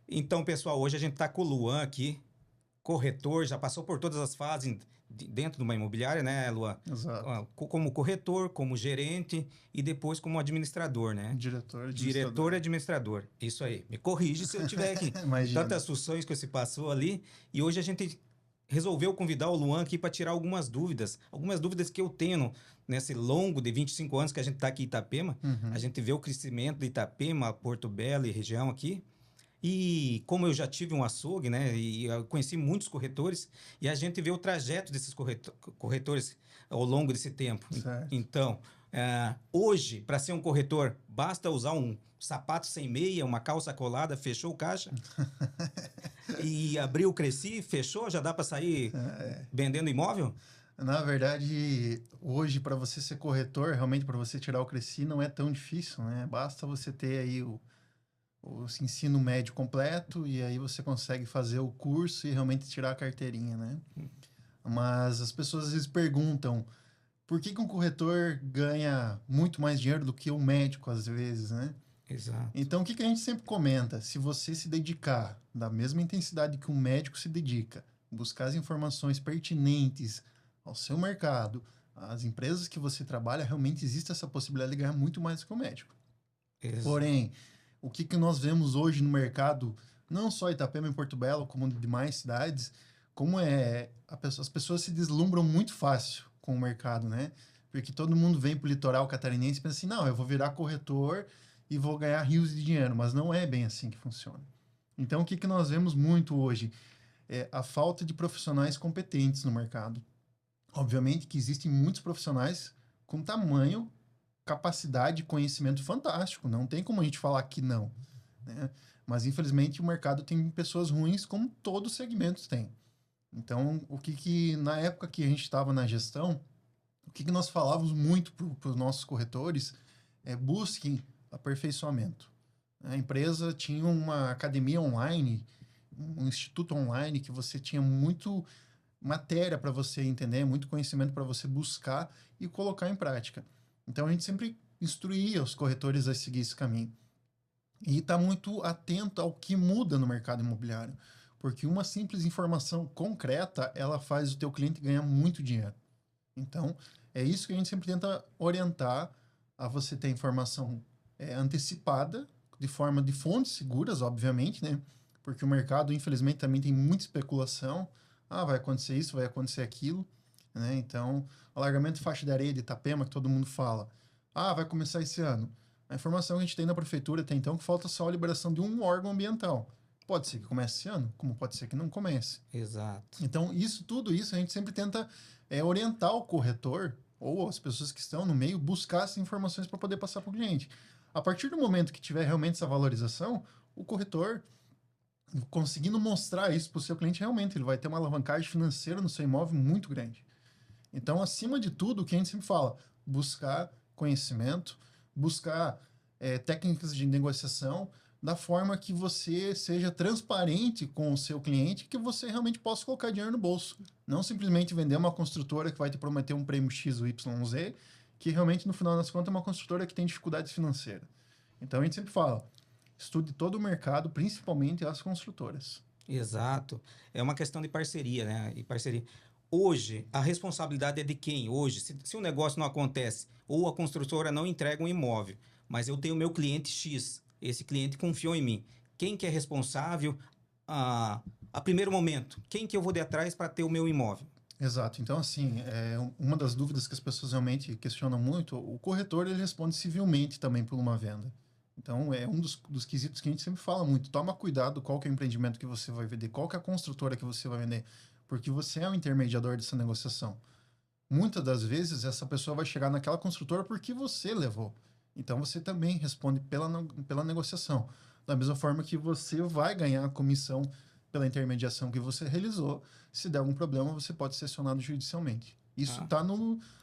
Então, pessoal, hoje a gente está com o Luan aqui, corretor, já passou por todas as fases dentro de uma imobiliária, né, Luan? Exato. Como corretor, como gerente e depois como administrador, né? Diretor, Diretor e administrador. administrador. Isso aí. Me corrige se eu tiver aqui. Imagina. Tantas funções que você passou ali. E hoje a gente resolveu convidar o Luan aqui para tirar algumas dúvidas que eu tenho nesse longo de 25 anos que a gente está aqui em Itapema. A Uhum. gente vê o crescimento de Itapema, Porto Belo e região aqui. E como eu já tive um açougue, né, e eu conheci muitos corretores, e a gente vê o trajeto desses corretores ao longo desse tempo. Certo. Então, hoje, para ser um corretor, basta usar um sapato sem meia, uma calça colada, fechou o caixa e abriu o Cresci, fechou, já dá para sair É, vendendo imóvel? Na verdade, hoje, para você ser corretor, realmente para você tirar o Cresci, não é tão difícil, né? Basta você ter aí o ensino médio completo e aí você consegue fazer o curso e realmente tirar a carteirinha, né? Mas as pessoas às vezes perguntam por que um corretor ganha muito mais dinheiro do que um médico, às vezes, né? Exato. Então, o que que a gente sempre comenta? Se você se dedicar da mesma intensidade que um médico se dedica, buscar as informações pertinentes ao seu mercado, às empresas que você trabalha, realmente existe essa possibilidade de ganhar muito mais que o médico. Exato. Porém, o que que nós vemos hoje no mercado, não só Itapema e Porto Belo, como demais cidades, como as pessoas se deslumbram muito fácil com o mercado, né? Porque todo mundo vem para o litoral catarinense e pensa assim, não, eu vou virar corretor e vou ganhar rios de dinheiro, mas não é bem assim que funciona. Então, o que que nós vemos muito hoje? É a falta de profissionais competentes no mercado. Obviamente que existem muitos profissionais com tamanho, capacidade e conhecimento fantástico, não tem como a gente falar que não, né? Mas infelizmente o mercado tem pessoas ruins, como todos os segmentos têm. Então, o que que na época que a gente estava na gestão, o que que nós falávamos muito para os nossos corretores é busquem aperfeiçoamento. A empresa tinha uma academia online, um instituto online que você tinha muito matéria para você entender, muito conhecimento para você buscar e colocar em prática. Então a gente sempre instruía os corretores a seguir esse caminho. E está muito atento ao que muda no mercado imobiliário, porque uma simples informação concreta, ela faz o teu cliente ganhar muito dinheiro. Então, é isso que a gente sempre tenta orientar a você ter informação antecipada, de forma de fontes seguras, obviamente, né? Porque o mercado, infelizmente, também tem muita especulação. Ah, vai acontecer isso, vai acontecer aquilo, né? Então, alargamento de faixa de areia de Itapema, que todo mundo fala. Ah, vai começar esse ano. A informação que a gente tem na prefeitura até então é que falta só a liberação de um órgão ambiental. Pode ser que comece esse ano, como pode ser que não comece. Exato. Então, tudo isso a gente sempre tenta orientar o corretor ou as pessoas que estão no meio buscar essas informações para poder passar para o cliente. A partir do momento que tiver realmente essa valorização, o corretor conseguindo mostrar isso para o seu cliente, realmente ele vai ter uma alavancagem financeira no seu imóvel muito grande. Então, acima de tudo, o que a gente sempre fala, buscar conhecimento, buscar técnicas de negociação da forma que você seja transparente com o seu cliente, que você realmente possa colocar dinheiro no bolso. Não simplesmente vender uma construtora que vai te prometer um prêmio X ou Y, Z, que realmente, no final das contas, é uma construtora que tem dificuldades financeiras. Então, a gente sempre fala, estude todo o mercado, principalmente as construtoras. Exato. É uma questão de parceria, né? E parceria. Hoje, a responsabilidade é de quem? Hoje, se o negócio não acontece ou a construtora não entrega um imóvel, mas eu tenho meu cliente X, esse cliente confiou em mim. Quem que é responsável a primeiro momento? Quem que eu vou de atrás para ter o meu imóvel? Exato. Então, assim, uma das dúvidas que as pessoas realmente questionam muito, o corretor ele responde civilmente também por uma venda. Então, é um dos quesitos que a gente sempre fala muito. Toma cuidado qual que é o empreendimento que você vai vender, qual que é a construtora que você vai vender, porque você é o intermediador dessa negociação. Muitas das vezes, essa pessoa vai chegar naquela construtora porque você levou. Então, você também responde pela negociação. Da mesma forma que você vai ganhar a comissão pela intermediação que você realizou. Se der algum problema, você pode ser acionado judicialmente. Isso Ah, está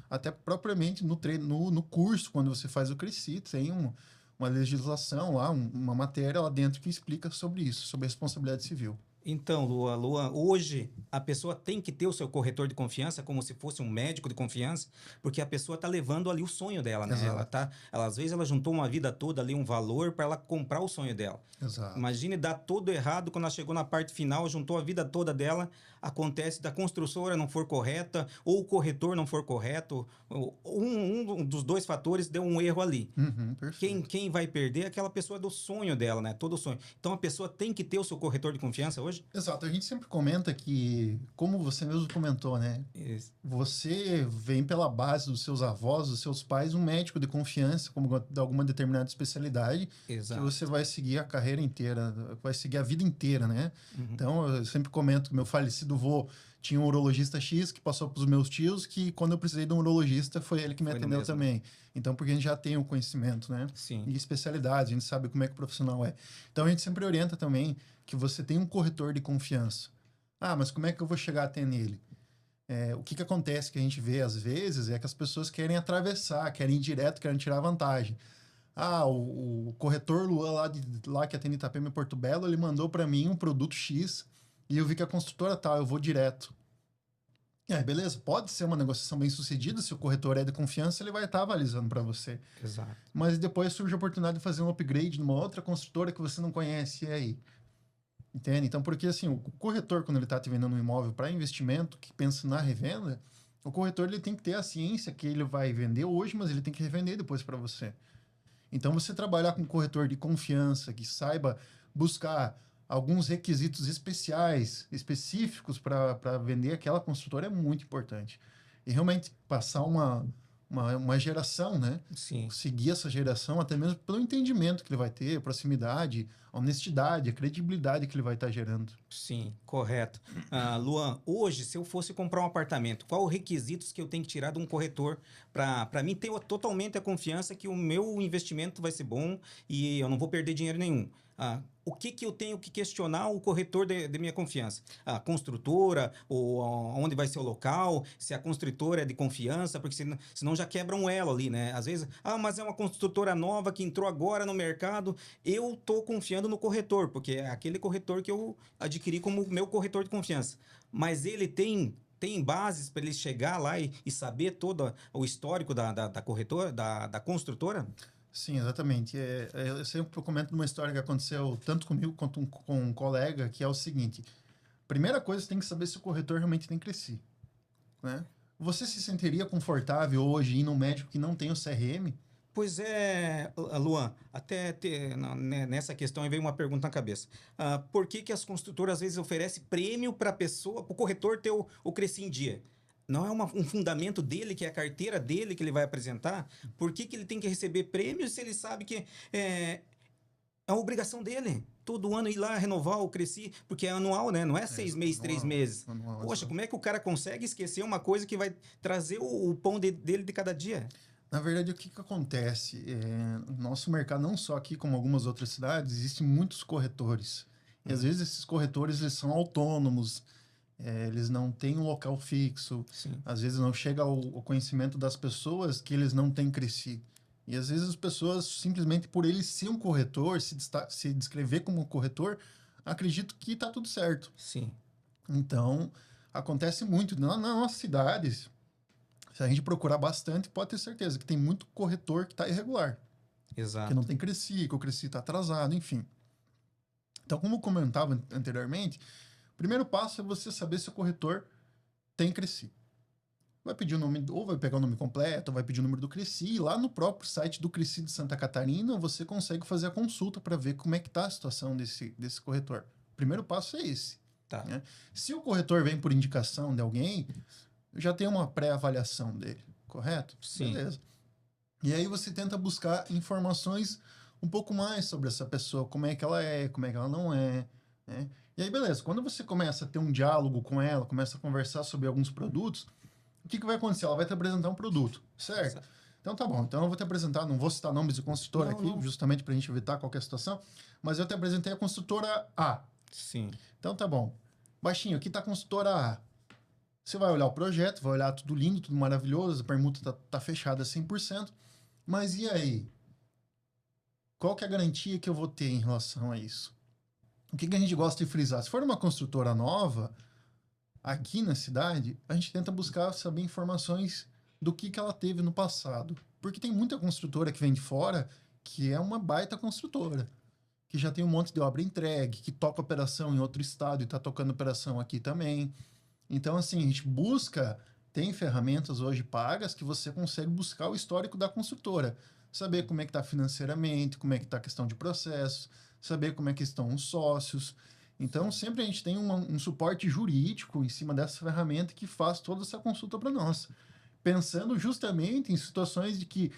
até propriamente no treino, no curso, quando você faz o CRECI, tem uma legislação lá, uma matéria lá dentro que explica sobre isso, sobre a responsabilidade civil. Então, Lua, hoje a pessoa tem que ter o seu corretor de confiança como se fosse um médico de confiança, porque a pessoa está levando ali o sonho dela, né? Exato, Às vezes ela juntou uma vida toda ali, um valor para ela comprar o sonho dela. exato. Imagine dar todo errado quando ela chegou na parte final, juntou a vida toda dela, acontece da construtora não for correta, ou o corretor não for correto, um dos dois fatores deu um erro ali. Uhum, Quem, perfeito. quem vai perder é aquela pessoa do sonho dela, né? Todo o sonho. Então a pessoa tem que ter o seu corretor de confiança hoje? Exato, a gente sempre comenta que, como você mesmo comentou, né? Isso. Você vem pela base dos seus avós, dos seus pais, um médico de confiança, como de alguma determinada especialidade, que você Exato. vai seguir a carreira inteira, vai seguir a vida inteira, né? Uhum. Então, eu sempre comento que meu falecido vô tinha um urologista X que passou para os meus tios, que quando eu precisei de um urologista, foi ele que me Foi no atendeu mesmo, né? também. Então, porque a gente já tem o conhecimento, né? Sim. E especialidades, a gente sabe como é que o profissional é. Então, a gente sempre orienta também que você tem um corretor de confiança. Ah, mas como é que eu vou chegar até nele? O que acontece que a gente vê às vezes é que as pessoas querem atravessar, querem ir direto, querem tirar vantagem. Ah, o corretor Luan lá que atende Itapema e Porto Belo, ele mandou para mim um produto X e eu vi que a construtora tal, eu vou direto. E aí, beleza, pode ser uma negociação bem sucedida, se o corretor é de confiança, ele vai estar avalizando para você. Exato. Mas depois surge a oportunidade de fazer um upgrade numa outra construtora que você não conhece, e aí? Entende? Então, porque assim, o corretor, quando ele está te vendendo um imóvel para investimento, que pensa na revenda, o corretor ele tem que ter a ciência que ele vai vender hoje, mas ele tem que revender depois para você. Então, você trabalhar com um corretor de confiança, que saiba buscar alguns requisitos especiais, específicos para vender aquela construtora é muito importante. E realmente passar uma geração, né? Sim. Seguir essa geração, até mesmo pelo entendimento que ele vai ter, a proximidade, a honestidade, a credibilidade que ele vai estar gerando. Sim, correto. Luan, hoje, se eu fosse comprar um apartamento, qual os requisitos que eu tenho que tirar de um corretor para mim ter totalmente a confiança que o meu investimento vai ser bom e eu não vou perder dinheiro nenhum? O que, que eu tenho que questionar o corretor de minha confiança? A construtora, ou onde vai ser o local, se a construtora é de confiança, porque senão já quebra um elo ali, né? Às vezes, mas é uma construtora nova que entrou agora no mercado, eu estou confiando no corretor, porque é aquele corretor que eu adquiri como meu corretor de confiança. Mas ele tem bases para ele chegar lá e saber todo o histórico da corretora, da construtora? Sim, exatamente. Eu sempre comento uma história que aconteceu tanto comigo quanto com um colega, que é o seguinte: primeira coisa, você tem que saber se o corretor realmente tem crescido, né? Você se sentiria confortável hoje ir num médico que não tem o CRM? Pois é, Luan, nessa questão aí veio uma pergunta na cabeça. Por que as construtoras às vezes oferecem prêmio para a pessoa, para o corretor ter o Cresci em Dia? Não é um fundamento dele, que é a carteira dele que ele vai apresentar? Por que ele tem que receber prêmio se ele sabe que é a obrigação dele? Todo ano ir lá renovar o Cresci, porque é anual, né? Não é 6 meses, 3 meses. Anual, Poxa, exato. como é que o cara consegue esquecer uma coisa que vai trazer o pão dele de cada dia? Na verdade, o que que acontece? No nosso mercado, não só aqui, como algumas outras cidades, existem muitos corretores. E às Uhum, vezes esses corretores eles são autônomos, eles não têm um local fixo, sim, às vezes não chega ao conhecimento das pessoas que eles não têm crescido. E às vezes as pessoas, simplesmente por ele ser um corretor, se descrever como um corretor, acreditam que está tudo certo. sim. Então, acontece muito. Na nossa cidade, se a gente procurar bastante, pode ter certeza que tem muito corretor que está irregular, que não Exato. tem Cresci, que o Cresci está atrasado, enfim. Então, como eu comentava anteriormente, o primeiro passo é você saber se o corretor tem Cresci. Vai pedir o nome, ou vai pegar o nome completo, ou vai pedir o número do Cresci, e lá no próprio site do Cresci de Santa Catarina, você consegue fazer a consulta para ver como é que está a situação desse corretor. O primeiro passo é esse. Tá. Né? Se o corretor vem por indicação de alguém, já tem uma pré-avaliação dele, correto? Sim. Beleza. E aí você tenta buscar informações um pouco mais sobre essa pessoa, como é que ela é, como é que ela não é, né? E aí, beleza, quando você começa a ter um diálogo com ela, começa a conversar sobre alguns produtos, o que vai acontecer? Ela vai te apresentar um produto, certo? Sa- Então tá bom, então eu vou te apresentar, não vou citar nomes de construtora Não, aqui, não. justamente para a gente evitar qualquer situação, mas eu te apresentei a construtora A. Sim. Então tá bom. Baixinho, aqui tá a consultora A. Você vai olhar o projeto, vai olhar tudo lindo, tudo maravilhoso, a permuta tá fechada 100%, mas e aí? Qual que é a garantia que eu vou ter em relação a isso? o que a gente gosta de frisar? Se for uma construtora nova, aqui na cidade, a gente tenta buscar saber informações do que ela teve no passado. Porque tem muita construtora que vem de fora que é uma baita construtora, que já tem um monte de obra entregue, que toca operação em outro estado e está tocando operação aqui também. Então, assim, a gente busca, tem ferramentas hoje pagas que você consegue buscar o histórico da construtora, saber como é que está financeiramente, como é que está a questão de processos, saber como é que estão os sócios. Então, sempre a gente tem um suporte jurídico em cima dessa ferramenta que faz toda essa consulta para nós, pensando justamente em situações de que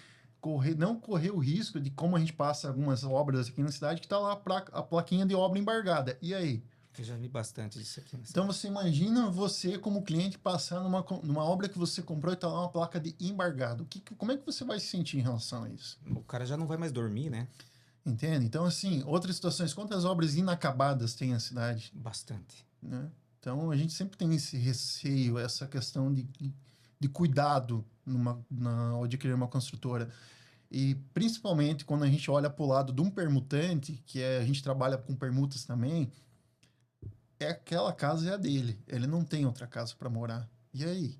não correr o risco de como a gente passa algumas obras aqui na cidade que está lá a plaquinha de obra embargada. E aí? Eu já vi bastante disso aqui. Então você imagina você como cliente passar numa obra que você comprou e está lá uma placa de embargado. Como é que você vai se sentir em relação a isso? O cara já não vai mais dormir, né? Entende? Então, assim, outras situações, quantas obras inacabadas tem a cidade? Bastante. Né? Então, a gente sempre tem esse receio, essa questão de cuidado na hora de criar uma construtora. E, principalmente, quando a gente olha para o lado de um permutante, a gente trabalha com permutas também, aquela casa é a dele. Ele não tem outra casa para morar. E aí?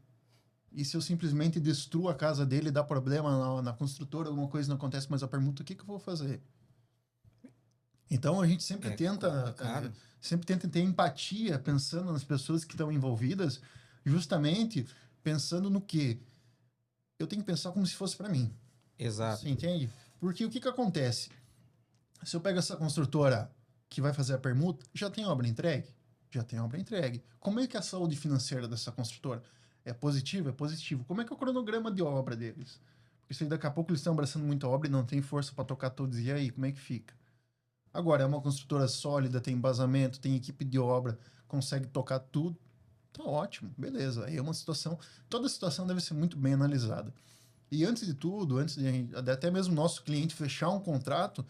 E se eu simplesmente destruo a casa dele, dá problema na construtora, alguma coisa não acontece, mas a permuta, o que eu vou fazer? Então a gente sempre tenta ter empatia, pensando nas pessoas que estão envolvidas, justamente pensando no que eu tenho que pensar como se fosse para mim. Exato. Você entende? Porque o que acontece? Se eu pego essa construtora que vai fazer a permuta, já tem obra entregue? Já tem obra entregue. Como é que é a saúde financeira dessa construtora? É positivo? É positivo. Como é que é o cronograma de obra deles? Porque se daqui a pouco eles estão abraçando muita obra e não tem força para tocar todos, e aí, como é que fica? Agora, é uma construtora sólida, tem embasamento, tem equipe de obra, consegue tocar tudo, tá ótimo, beleza. Aí é uma situação, toda situação deve ser muito bem analisada. E antes de tudo, antes de até mesmo nosso cliente fechar um contrato,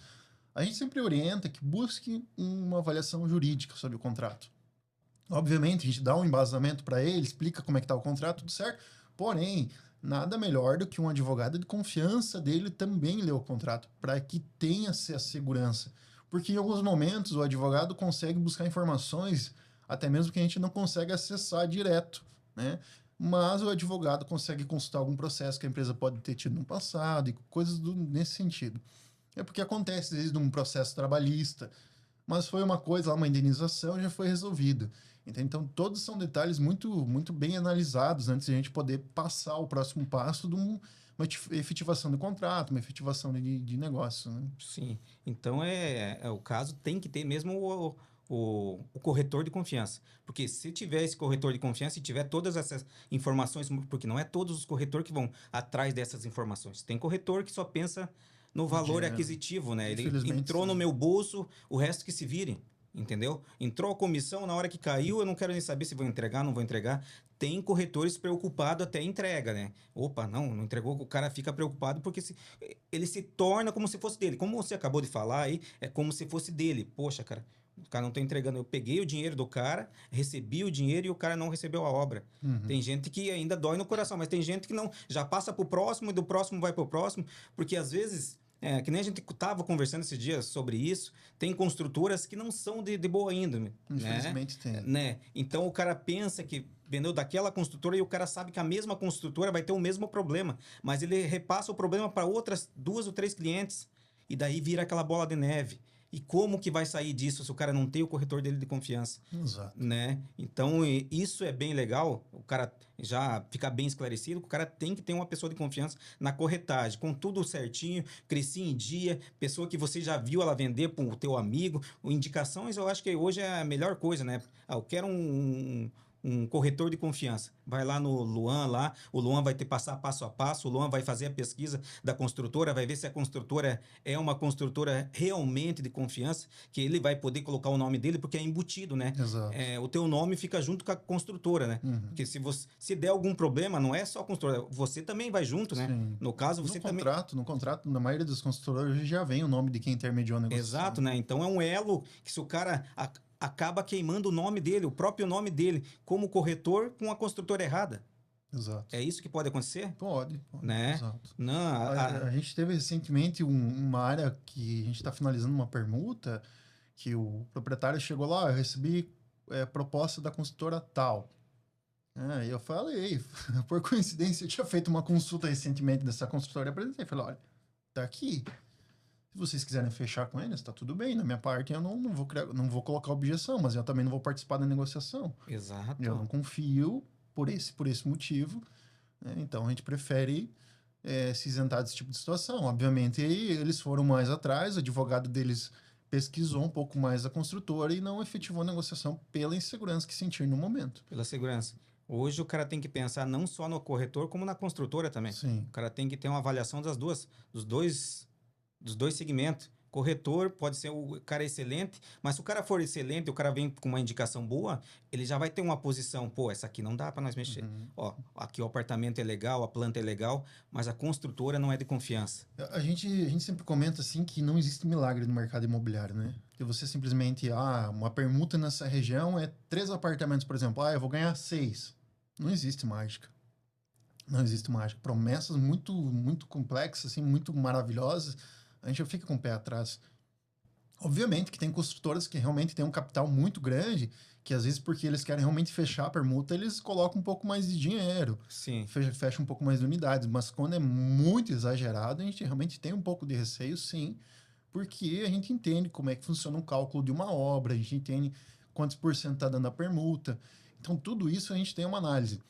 a gente sempre orienta que busque uma avaliação jurídica sobre o contrato. Obviamente, a gente dá um embasamento para ele, explica como é que está o contrato, tudo certo. Porém, nada melhor do que um advogado de confiança dele também ler o contrato, para que tenha essa segurança. Porque em alguns momentos o advogado consegue buscar informações, até mesmo que a gente não consegue acessar direto, né? Mas o advogado consegue consultar algum processo que a empresa pode ter tido no passado e coisas nesse sentido. É porque acontece desde um processo trabalhista, mas foi uma coisa, uma indenização, já foi resolvido. Então, todos são detalhes muito, muito bem analisados antes de a gente poder passar o próximo passo de uma efetivação do contrato, uma efetivação de negócio. Né? Sim. Então, o caso tem que ter mesmo o corretor de confiança. Porque se tiver esse corretor de confiança e tiver todas essas informações, porque não é todos os corretores que vão atrás dessas informações. Tem corretor que só pensa no valor aquisitivo, né? Ele entrou no meu bolso, o resto que se vire, entendeu? Entrou a comissão, na hora que caiu, eu não quero nem saber se vou entregar, não vou entregar. Tem corretores preocupados até a entrega, né? Opa, não entregou, o cara fica preocupado porque ele se torna como se fosse dele. Como você acabou de falar aí, é como se fosse dele. Poxa, cara, o cara não tá entregando. Eu peguei o dinheiro do cara, recebi o dinheiro e o cara não recebeu a obra. Uhum. Tem gente que ainda dói no coração, mas tem gente que não, já passa pro próximo e do próximo vai pro próximo, porque às vezes que nem a gente estava conversando esses dias sobre isso, tem construtoras que não são de boa índole. Infelizmente tem. Né? Então o cara pensa que vendeu daquela construtora e o cara sabe que a mesma construtora vai ter o mesmo problema, mas ele repassa o problema para outras 2 ou 3 clientes e daí vira aquela bola de neve. E como que vai sair disso se o cara não tem o corretor dele de confiança? Exato. Né? Então, isso é bem legal, o cara já ficar bem esclarecido, que o cara tem que ter uma pessoa de confiança na corretagem, com tudo certinho, cresci em dia, pessoa que você já viu ela vender para o teu amigo, indicações eu acho que hoje é a melhor coisa, né? Eu quero um corretor de confiança. Vai lá no Luan, o Luan vai te passar passo a passo, o Luan vai fazer a pesquisa da construtora, vai ver se a construtora é uma construtora realmente de confiança, que ele vai poder colocar o nome dele, porque é embutido, né? Exato. O teu nome fica junto com a construtora, né? Uhum. Porque se der algum problema, não é só a construtora, você também vai junto, né? Sim. No caso, você também... No contrato, na maioria das construtoras já vem o nome de quem intermediou a negociação. Exato, né? Então é um elo que se o cara acaba queimando o nome dele, o próprio nome dele, como corretor com a construtora errada. Exato. É isso que pode acontecer? Pode. Né? Exato. Não, a gente teve recentemente uma área que a gente está finalizando uma permuta que o proprietário chegou lá, eu recebi proposta da construtora tal. E eu falei, por coincidência, eu tinha feito uma consulta recentemente dessa construtora e apresentei. Falei, olha, tá aqui. Se vocês quiserem fechar com eles, tá tudo bem. Na minha parte, eu não vou colocar objeção, mas eu também não vou participar da negociação. Exato. Eu não confio por esse motivo. Né? Então, a gente prefere se isentar desse tipo de situação. Obviamente, eles foram mais atrás, o advogado deles pesquisou um pouco mais a construtora e não efetivou a negociação pela insegurança que sentiram no momento. Pela segurança. Hoje o cara tem que pensar não só no corretor, como na construtora também. Sim. O cara tem que ter uma avaliação dos dois segmentos. Corretor pode ser o cara excelente, mas se o cara for excelente, o cara vem com uma indicação boa, ele já vai ter uma posição, pô, essa aqui não dá para nós mexer. Ó, aqui o apartamento é legal, a planta é legal, mas a construtora não é de confiança. A gente sempre comenta assim que não existe milagre no mercado imobiliário, né? Que você simplesmente, uma permuta nessa região é 3 apartamentos, por exemplo, eu vou ganhar 6. Não existe mágica. Não existe mágica. Promessas muito, muito complexas, assim, muito maravilhosas, a gente fica com o pé atrás. Obviamente que tem construtoras que realmente têm um capital muito grande, que às vezes porque eles querem realmente fechar a permuta, eles colocam um pouco mais de dinheiro. Sim. Fecha um pouco mais de unidades. Mas quando é muito exagerado, a gente realmente tem um pouco de receio, sim, porque a gente entende como é que funciona o cálculo de uma obra, a gente entende quantos por cento está dando a permuta. Então, tudo isso a gente tem uma análise.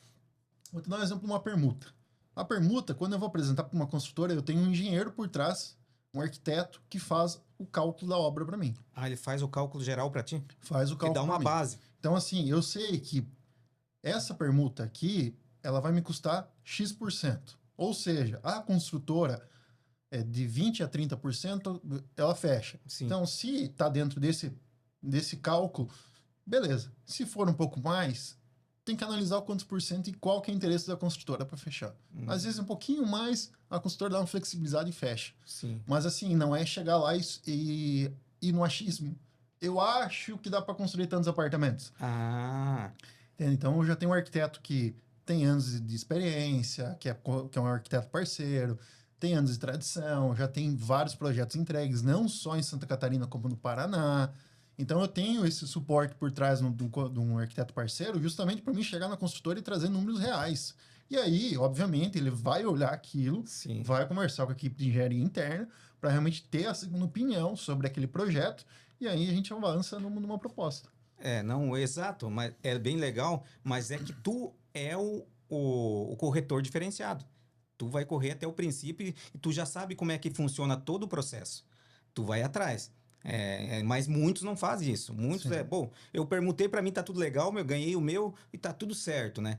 Vou te dar um exemplo de uma permuta. A permuta, quando eu vou apresentar para uma construtora, eu tenho um engenheiro por trás, um arquiteto, que faz o cálculo da obra para mim. Ele faz o cálculo geral para ti? Faz o cálculo. E dá uma base. Então, assim, eu sei que essa permuta aqui, ela vai me custar X%. Ou seja, a construtora de 20% a 30%, ela fecha. Sim. Então, se está dentro desse cálculo, beleza. Se for um pouco mais, tem que analisar o quantos por cento e qual que é o interesse da construtora para fechar. Às vezes, um pouquinho mais, a construtora dá uma flexibilizada e fecha. Sim. Mas, assim, não é chegar lá e no achismo. Eu acho que dá para construir tantos apartamentos. Então, eu já tenho um arquiteto que tem anos de experiência, que é um arquiteto parceiro, tem anos de tradição, já tem vários projetos entregues, não só em Santa Catarina, como no Paraná. Então, eu tenho esse suporte por trás de um arquiteto parceiro, justamente para mim chegar na construtora e trazer números reais. E aí, obviamente, ele vai olhar aquilo, Sim, vai conversar com a equipe de engenharia interna para realmente ter a segunda opinião sobre aquele projeto, e aí a gente avança numa proposta. Não, exato, mas é bem legal, mas é que tu é o corretor diferenciado. Tu vai correr até o princípio e tu já sabe como é que funciona todo o processo. Tu vai atrás. Mas muitos não fazem isso. Muitos eu permutei, para mim tá tudo legal, eu ganhei o meu e tá tudo certo, né?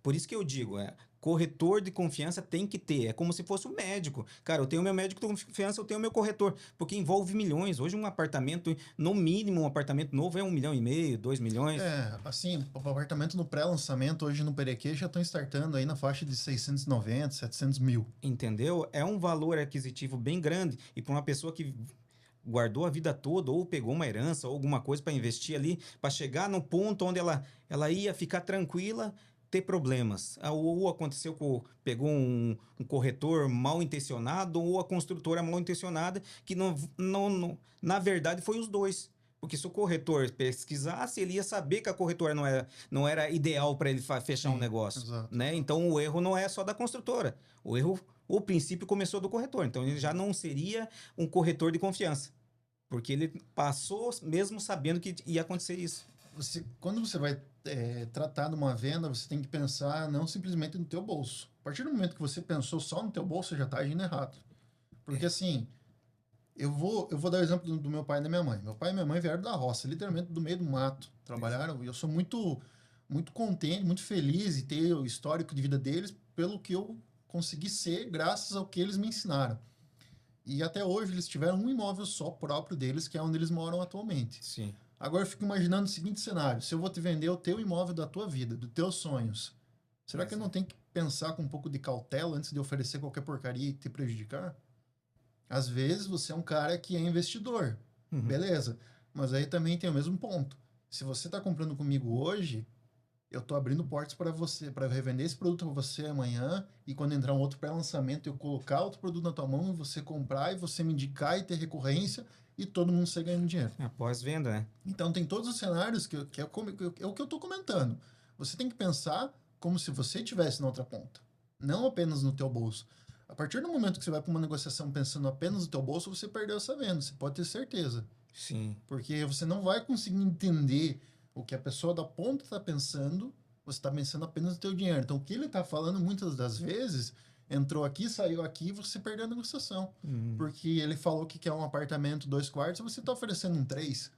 Por isso que eu digo, corretor de confiança tem que ter. É como se fosse um médico. Cara, eu tenho meu médico de confiança, eu tenho meu corretor. Porque envolve milhões. Hoje um apartamento, no mínimo um apartamento novo é 1,5 milhão, 2 milhões. Assim, o apartamento no pré-lançamento hoje no Perequê já estão startando aí na faixa de 690, 700 mil. Entendeu? É um valor aquisitivo bem grande. E para uma pessoa que guardou a vida toda ou pegou uma herança ou alguma coisa para investir ali, para chegar no ponto onde ela ia ficar tranquila, ter problemas. Ou aconteceu pegou um corretor mal intencionado ou a construtora mal intencionada, que na verdade foi os dois. Porque se o corretor pesquisasse, ele ia saber que a corretora não era ideal para ele fechar um negócio. Exato. Né? Então o erro não é só da construtora. O princípio começou do corretor. Então ele já não seria um corretor de confiança. Porque ele passou mesmo sabendo que ia acontecer isso. Quando você vai tratar de uma venda, você tem que pensar não simplesmente no teu bolso. A partir do momento que você pensou só no teu bolso, você já está agindo errado. Porque assim, eu vou dar o exemplo do meu pai e da minha mãe. Meu pai e minha mãe vieram da roça, literalmente do meio do mato. Trabalharam, e eu sou muito, muito contente, muito feliz em ter o histórico de vida deles pelo que eu consegui ser graças ao que eles me ensinaram. E até hoje eles tiveram um imóvel só próprio deles, que é onde eles moram atualmente. Sim. Agora eu fico imaginando o seguinte cenário: se eu vou te vender o teu imóvel da tua vida, dos teus sonhos, será que eu não tenho que pensar com um pouco de cautela antes de oferecer qualquer porcaria e te prejudicar? Às vezes você é um cara que é investidor, beleza, mas aí também tem o mesmo ponto. Se você está comprando comigo hoje, eu estou abrindo portas para você, para eu revender esse produto para você amanhã, e quando entrar um outro pré-lançamento, eu colocar outro produto na tua mão e você comprar e você me indicar e ter recorrência, e todo mundo sai ganhando dinheiro. Após venda, né? Então tem todos os cenários é o que eu estou comentando. Você tem que pensar como se você estivesse na outra ponta, não apenas no teu bolso. A partir do momento que você vai para uma negociação pensando apenas no teu bolso, você perdeu essa venda, você pode ter certeza. Sim. Porque você não vai conseguir entender o que a pessoa da ponta está pensando, você está pensando apenas no teu dinheiro. Então o que ele está falando muitas das vezes, entrou aqui, saiu aqui, você perdeu a negociação. Porque ele falou que quer um apartamento 2 quartos, você está oferecendo um 3.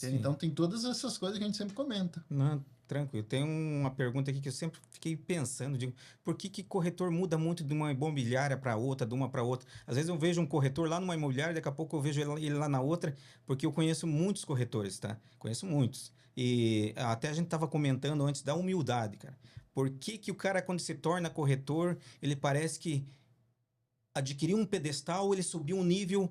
Então tem todas essas coisas que a gente sempre comenta. Não, tranquilo. Tem uma pergunta aqui que eu sempre fiquei pensando, digo, por que corretor muda muito de uma imobiliária para outra, de uma para outra? Às vezes eu vejo um corretor lá numa imobiliária, daqui a pouco eu vejo ele lá na outra, porque eu conheço muitos corretores, tá? Conheço muitos. E até a gente estava comentando antes da humildade, cara. Por que o cara, quando se torna corretor, ele parece que adquiriu um pedestal, ele subiu um nível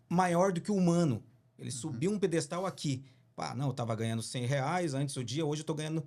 maior do que o humano. Ele subiu um pedestal aqui. Pá, não, eu estava ganhando R$ 100 antes do dia, hoje eu estou ganhando...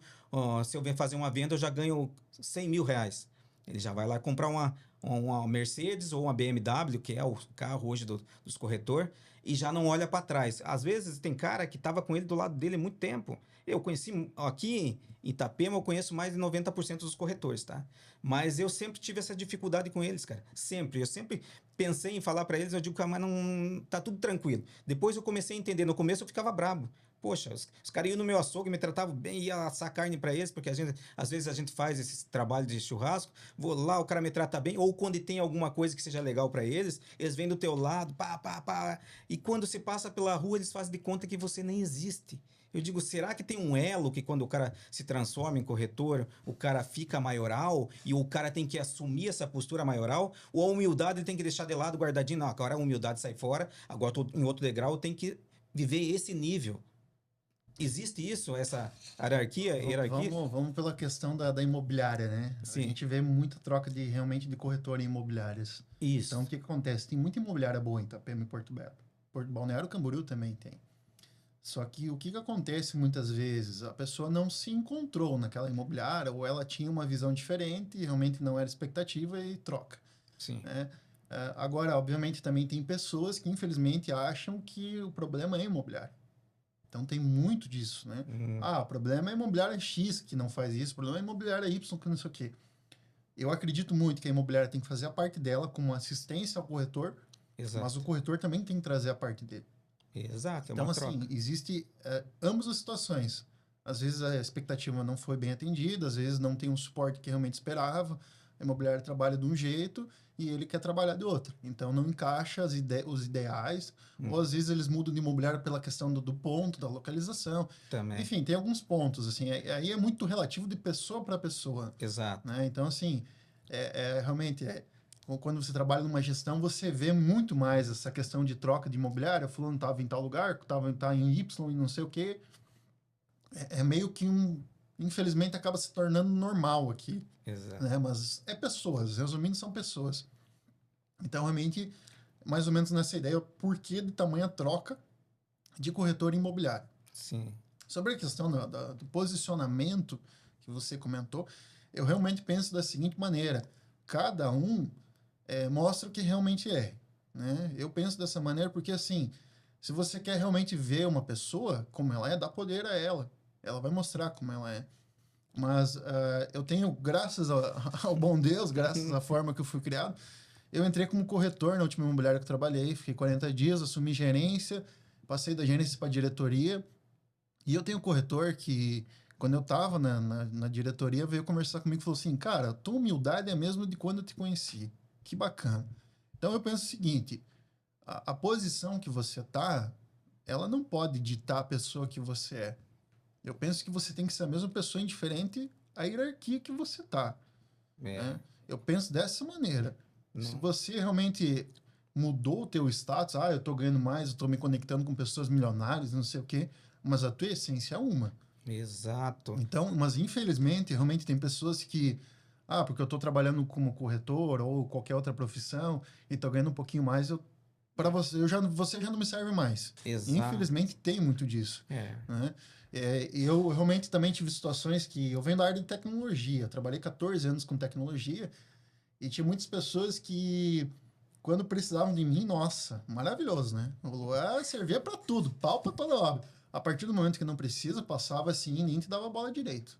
se eu venho fazer uma venda, eu já ganho R$ 100.000. Ele já vai lá comprar uma Mercedes ou uma BMW, que é o carro hoje dos corretores, e já não olha para trás. Às vezes tem cara que estava com ele do lado dele há muito tempo. Eu conheci aqui em Itapema, eu conheço mais de 90% dos corretores, tá? Mas eu sempre tive essa dificuldade com eles, cara. Sempre. Eu sempre pensei em falar para eles, eu digo, mas não tá tudo tranquilo. Depois eu comecei a entender. No começo eu ficava brabo. Poxa, os caras iam no meu açougue, me tratavam bem, ia assar carne para eles, porque às vezes a gente faz esse trabalho de churrasco, vou lá, o cara me trata bem, ou quando tem alguma coisa que seja legal para eles, eles vêm do teu lado, pá, pá, pá, e quando você passa pela rua, eles fazem de conta que você nem existe. Eu digo, será que tem um elo que quando o cara se transforma em corretor, o cara fica maioral e o cara tem que assumir essa postura maioral? Ou a humildade tem que deixar de lado, guardadinho? Não, agora a humildade sai fora, agora estou em outro degrau, eu tenho que viver esse nível. Existe isso, essa hierarquia? Vamos pela questão da imobiliária, né? Sim. A gente vê muita troca realmente de corretor em imobiliárias. Isso. Então, o que acontece? Tem muita imobiliária boa em Itapema e Porto Belo. Balneário Camboriú também tem. Só que o que acontece muitas vezes? A pessoa não se encontrou naquela imobiliária, ou ela tinha uma visão diferente e realmente não era expectativa e troca. Sim. Né? Agora, obviamente, também tem pessoas que infelizmente acham que o problema é imobiliário. Então tem muito disso, né? O problema é a imobiliária X que não faz isso, o problema é a imobiliária Y que não sei o quê. Eu acredito muito que a imobiliária tem que fazer a parte dela como assistência ao corretor, Exato. mas o corretor também tem que trazer a parte dele. Exato, então, assim, existe ambas as situações. Às vezes a expectativa não foi bem atendida, às vezes não tem um suporte que realmente esperava, a imobiliária trabalha de um jeito e ele quer trabalhar de outro. Então, não encaixa os ideais, ou às vezes eles mudam de imobiliária pela questão do ponto, da localização. Também. Enfim, tem alguns pontos, assim, aí é muito relativo de pessoa para pessoa. Exato. Né? Então, assim, realmente... Quando você trabalha numa gestão, você vê muito mais essa questão de troca de imobiliária. Fulano estava em tal lugar, estava em Y e não sei o quê. É meio que infelizmente, acaba se tornando normal aqui. Exato. Né? Mas é pessoas, resumindo, são pessoas. Então, realmente, mais ou menos nessa ideia, o porquê de tamanha troca de corretor imobiliário. Sim. Sobre a questão do posicionamento que você comentou, eu realmente penso da seguinte maneira. Cada um mostra o que realmente é. Né? Eu penso dessa maneira porque, assim, se você quer realmente ver uma pessoa como ela é, dá poder a ela. Ela vai mostrar como ela é. Mas eu tenho, graças ao bom Deus, graças à forma que eu fui criado, eu entrei como corretor na última imobiliária que eu trabalhei, fiquei 40 dias, assumi gerência, passei da gerência para a diretoria. E eu tenho um corretor que, quando eu estava na diretoria, veio conversar comigo e falou assim, cara, tua humildade é a mesma de quando eu te conheci. Que bacana. Então eu penso o seguinte, a posição que você tá, ela não pode ditar a pessoa que você é. Eu penso que você tem que ser a mesma pessoa indiferente à hierarquia que você tá. Né? Eu penso dessa maneira. Se você realmente mudou o teu status, eu tô ganhando mais, eu tô me conectando com pessoas milionárias, não sei o quê, mas a tua essência é uma. Exato. Então, mas infelizmente, realmente tem pessoas que porque eu estou trabalhando como corretor ou qualquer outra profissão e estou ganhando um pouquinho mais, você já não me serve mais. Exato. Infelizmente, tem muito disso. Né? Eu realmente também tive situações que... Eu venho da área de tecnologia, trabalhei 14 anos com tecnologia e tinha muitas pessoas que quando precisavam de mim, nossa, maravilhoso, né? O Luan servia para tudo, pau para toda obra. A partir do momento que não precisa, passava assim e nem te dava a bola direito.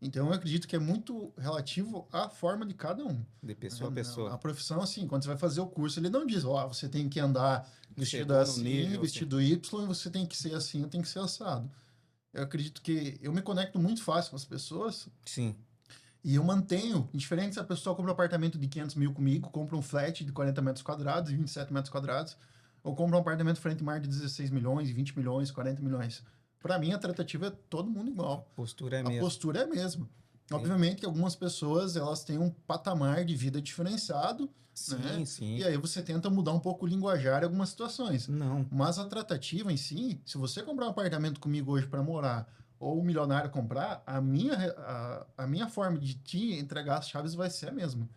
Então, eu acredito que é muito relativo à forma de cada um. De pessoa a pessoa. A profissão, assim, quando você vai fazer o curso, ele não diz, ó, você tem que andar vestido Chegou no assim, nível, vestido Y, e você tem que ser assim, tem que ser assado. Eu acredito que eu me conecto muito fácil com as pessoas Sim. e eu mantenho, indiferente se a pessoa compra um apartamento de 500 mil comigo, compra um flat de 40 metros quadrados, 27 metros quadrados, ou compra um apartamento frente mar de 16 milhões, 20 milhões, 40 milhões. Para mim, a tratativa é todo mundo igual. Postura é A mesmo. postura é a mesma. É. Obviamente que algumas pessoas elas têm um patamar de vida diferenciado, Sim, né? sim. E aí você tenta mudar um pouco o linguajar em algumas situações. Não. Mas a tratativa em si, se você comprar um apartamento comigo hoje para morar, ou o milionário comprar, a minha forma de te entregar as chaves vai ser a mesma,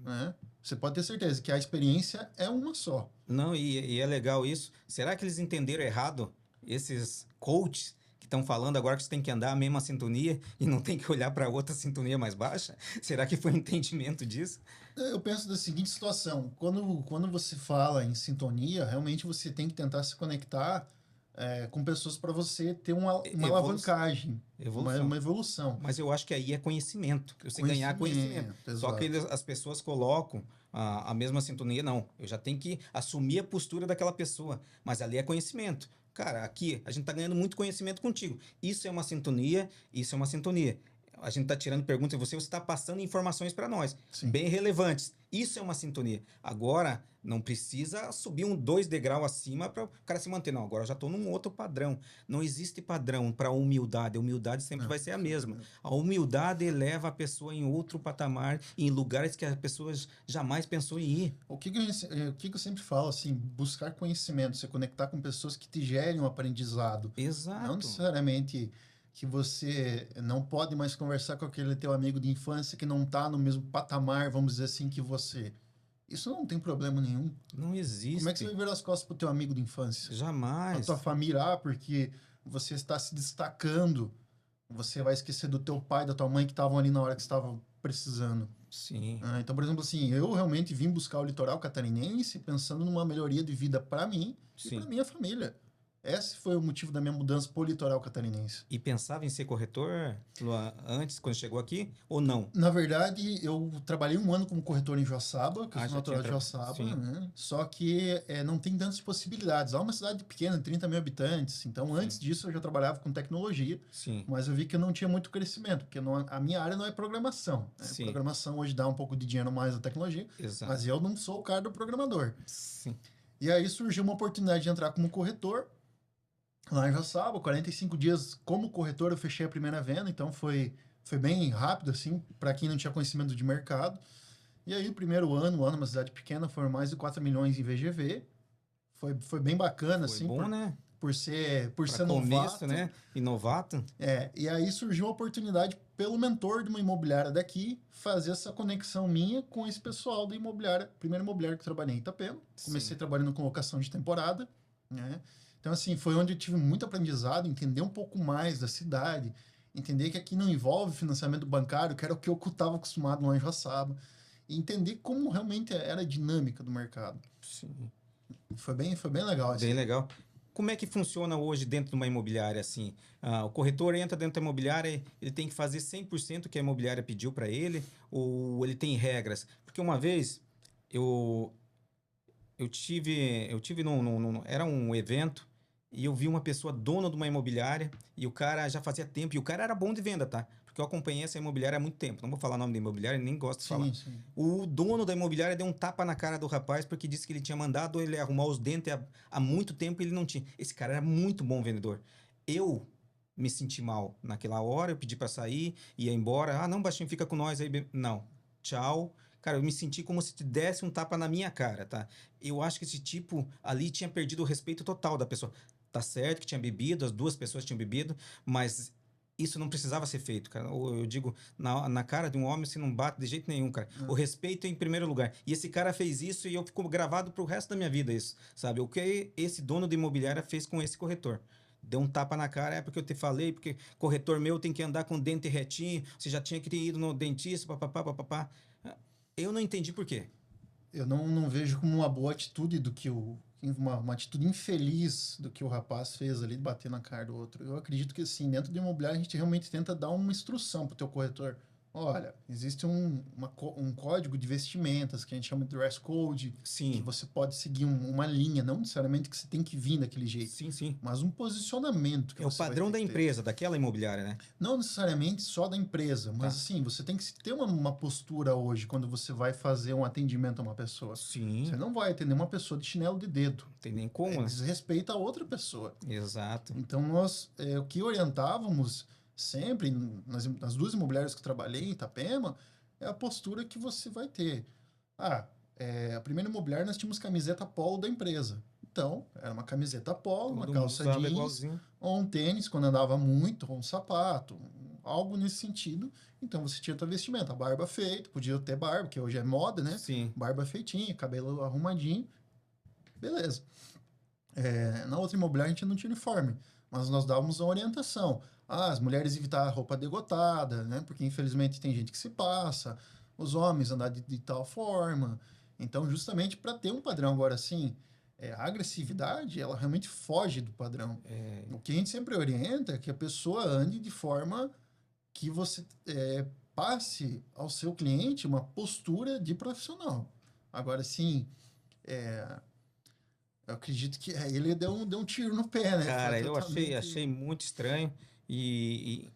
né? Você pode ter certeza que a experiência é uma só. Não, e é legal isso. Será que eles entenderam errado esses coaches que estão falando agora que você tem que andar a mesma sintonia e não tem que olhar para outra sintonia mais baixa? Será que foi um entendimento disso? Eu penso da seguinte situação: quando você fala em sintonia, realmente você tem que tentar se conectar com pessoas para você ter uma alavancagem, Evolução. uma evolução. Mas eu acho que aí é conhecimento, que você ganhar conhecimento. Só que as pessoas colocam a mesma sintonia, não. Eu já tenho que assumir a postura daquela pessoa, mas ali é conhecimento. Cara, aqui a gente tá ganhando muito conhecimento contigo. Isso é uma sintonia, isso é uma sintonia. A gente tá tirando perguntas de você está passando informações para nós, Sim. bem relevantes. Isso é uma sintonia. Agora, não precisa subir 2 degraus acima para o cara se manter. Não, agora eu já estou num outro padrão. Não existe padrão para humildade. A humildade sempre vai ser a mesma. A humildade eleva a pessoa em outro patamar, em lugares que a pessoa jamais pensou em ir. O que eu sempre falo, assim, buscar conhecimento, se conectar com pessoas que te gerem um aprendizado. Exato. Não necessariamente que você não pode mais conversar com aquele teu amigo de infância que não está no mesmo patamar, vamos dizer assim, que você. Isso não tem problema nenhum. Não existe. Como é que você vai virar as costas pro teu amigo de infância? Jamais. A tua família, porque você está se destacando, você vai esquecer do teu pai, da tua mãe que estavam ali na hora que estavam precisando. Sim. Então, por exemplo, assim, eu realmente vim buscar o litoral catarinense pensando numa melhoria de vida para mim e para minha família. Esse foi o motivo da minha mudança para o litoral catarinense. E pensava em ser corretor, Luan, antes, quando chegou aqui, ou não? Na verdade, eu trabalhei 1 ano como corretor em Joaçaba, que eu sou natural de Joaçaba, né? Só que não tem tantas possibilidades. É uma cidade pequena, 30 mil habitantes. Então, antes disso, eu já trabalhava com tecnologia. Sim. Mas eu vi que eu não tinha muito crescimento, porque a minha área não é programação. Né? Programação hoje dá um pouco de dinheiro mais da tecnologia, mas eu não sou o cara do programador. Sim. E aí surgiu uma oportunidade de entrar como corretor. Lá em Joaçaba, 45 dias como corretor, eu fechei a primeira venda, então foi bem rápido, assim, para quem não tinha conhecimento de mercado. E aí, o primeiro ano, uma cidade pequena, foram mais de 4 milhões em VGV. Foi bem bacana, foi assim, bom, né? por ser começo, novato, né? E novato. E aí surgiu a oportunidade, pelo mentor de uma imobiliária daqui, fazer essa conexão minha com esse pessoal da imobiliária, primeira imobiliária que eu trabalhei em Itapema. Comecei trabalhando com locação de temporada, né? Então, assim, foi onde eu tive muito aprendizado, entender um pouco mais da cidade, entender que aqui não envolve financiamento bancário, que era o que eu estava acostumado lá em Joaçaba, e entender como realmente era a dinâmica do mercado. Sim. Foi bem legal. Bem legal. Como é que funciona hoje dentro de uma imobiliária, assim? O corretor entra dentro da imobiliária, ele tem que fazer 100% que a imobiliária pediu para ele, ou ele tem regras? Porque uma vez, eu tive era um evento, e eu vi uma pessoa dona de uma imobiliária, e o cara já fazia tempo, e o cara era bom de venda, tá? Porque eu acompanhei essa imobiliária há muito tempo. Não vou falar o nome da imobiliária, nem gosto de falar. Sim. O dono da imobiliária deu um tapa na cara do rapaz porque disse que ele tinha mandado ele arrumar os dentes há muito tempo e ele não tinha. Esse cara era muito bom vendedor. Eu me senti mal naquela hora, eu pedi para sair, ia embora. Ah, não, baixinho, fica com nós aí. Não, tchau. Cara, eu me senti como se te desse um tapa na minha cara, tá? Eu acho que esse tipo ali tinha perdido o respeito total da pessoa. Tá certo que tinha bebido, as 2 pessoas tinham bebido, mas isso não precisava ser feito, cara. Eu digo, na cara de um homem você não bate de jeito nenhum, cara. O respeito é em primeiro lugar. E esse cara fez isso e eu fico gravado pro resto da minha vida isso, sabe? O que esse dono de imobiliária fez com esse corretor? Deu um tapa na cara, porque eu te falei, porque corretor meu tem que andar com o dente retinho, você já tinha que ter ido no dentista, papapá. Eu não entendi por quê. eu não vejo como uma boa atitude do que uma atitude infeliz do que o rapaz fez ali, de bater na cara do outro. Eu acredito que, assim, dentro de imobiliário, a gente realmente tenta dar uma instrução para o teu corretor. Olha, existe um código de vestimentas que a gente chama de dress code, que Sim, você pode seguir uma linha, não necessariamente que você tem que vir daquele jeito, sim, sim. mas um posicionamento que É o você vai padrão ter da que ter. empresa, daquela imobiliária, né? Não necessariamente só da empresa, mas Tá. assim, você tem que ter uma postura hoje quando você vai fazer um atendimento a uma pessoa. Você Sim, não vai atender uma pessoa de chinelo de dedo. não tem nem É como, né? desrespeito a outra pessoa. Exato. Então, o que orientávamos sempre, nas duas imobiliárias que eu trabalhei em Itapema, é a postura que você vai ter. Ah, a primeira imobiliária nós tínhamos camiseta polo da empresa. Então, era uma camiseta polo, uma Todo mundo calça usava jeans, igualzinho. ou um tênis quando andava muito, ou um sapato, algo nesse sentido. Então, você tinha tua vestimenta, a barba feita, podia ter barba, que hoje é moda, né? Sim. Barba feitinha, cabelo arrumadinho, beleza. Na outra imobiliária a gente não tinha uniforme, mas nós dávamos uma orientação. As mulheres evitar a roupa degotada, né? Porque infelizmente tem gente que se passa, os homens andar de tal forma. Então, justamente para ter um padrão agora assim, a agressividade, ela realmente foge do padrão. É, O que a gente sempre orienta é que a pessoa ande de forma que você passe ao seu cliente uma postura de profissional. Agora, sim, é, eu acredito que ele deu um tiro no pé, né? Foi cara, eu totalmente. achei muito estranho e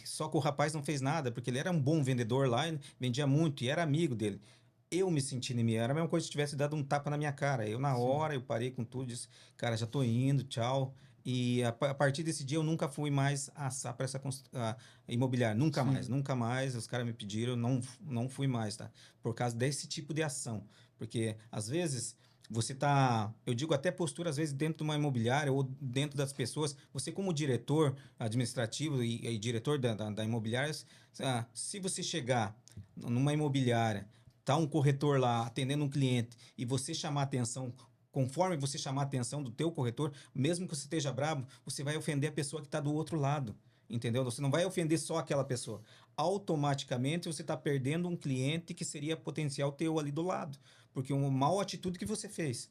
só que o rapaz não fez nada, porque ele era um bom vendedor lá, ele vendia muito e era amigo dele. Eu me senti inimigo, era a mesma coisa se tivesse dado um tapa na minha cara. Eu, na Sim, hora, eu parei com tudo, disse, cara, já tô indo, tchau. E a partir desse dia eu nunca fui mais assar para essa imobiliária, nunca mais, sim. nunca mais. Os caras me pediram, não fui mais, tá? Por causa desse tipo de ação. Porque às vezes você tá, eu digo até postura, às vezes dentro de uma imobiliária ou dentro das pessoas, você como diretor administrativo e diretor da imobiliária, se você chegar numa imobiliária, tá um corretor lá atendendo um cliente e você chamar a atenção, conforme você chamar a atenção do teu corretor, mesmo que você esteja bravo, você vai ofender a pessoa que está do outro lado. Entendeu? Você não vai ofender só aquela pessoa. Automaticamente você está perdendo um cliente que seria potencial teu ali do lado. Porque uma mal atitude que você fez.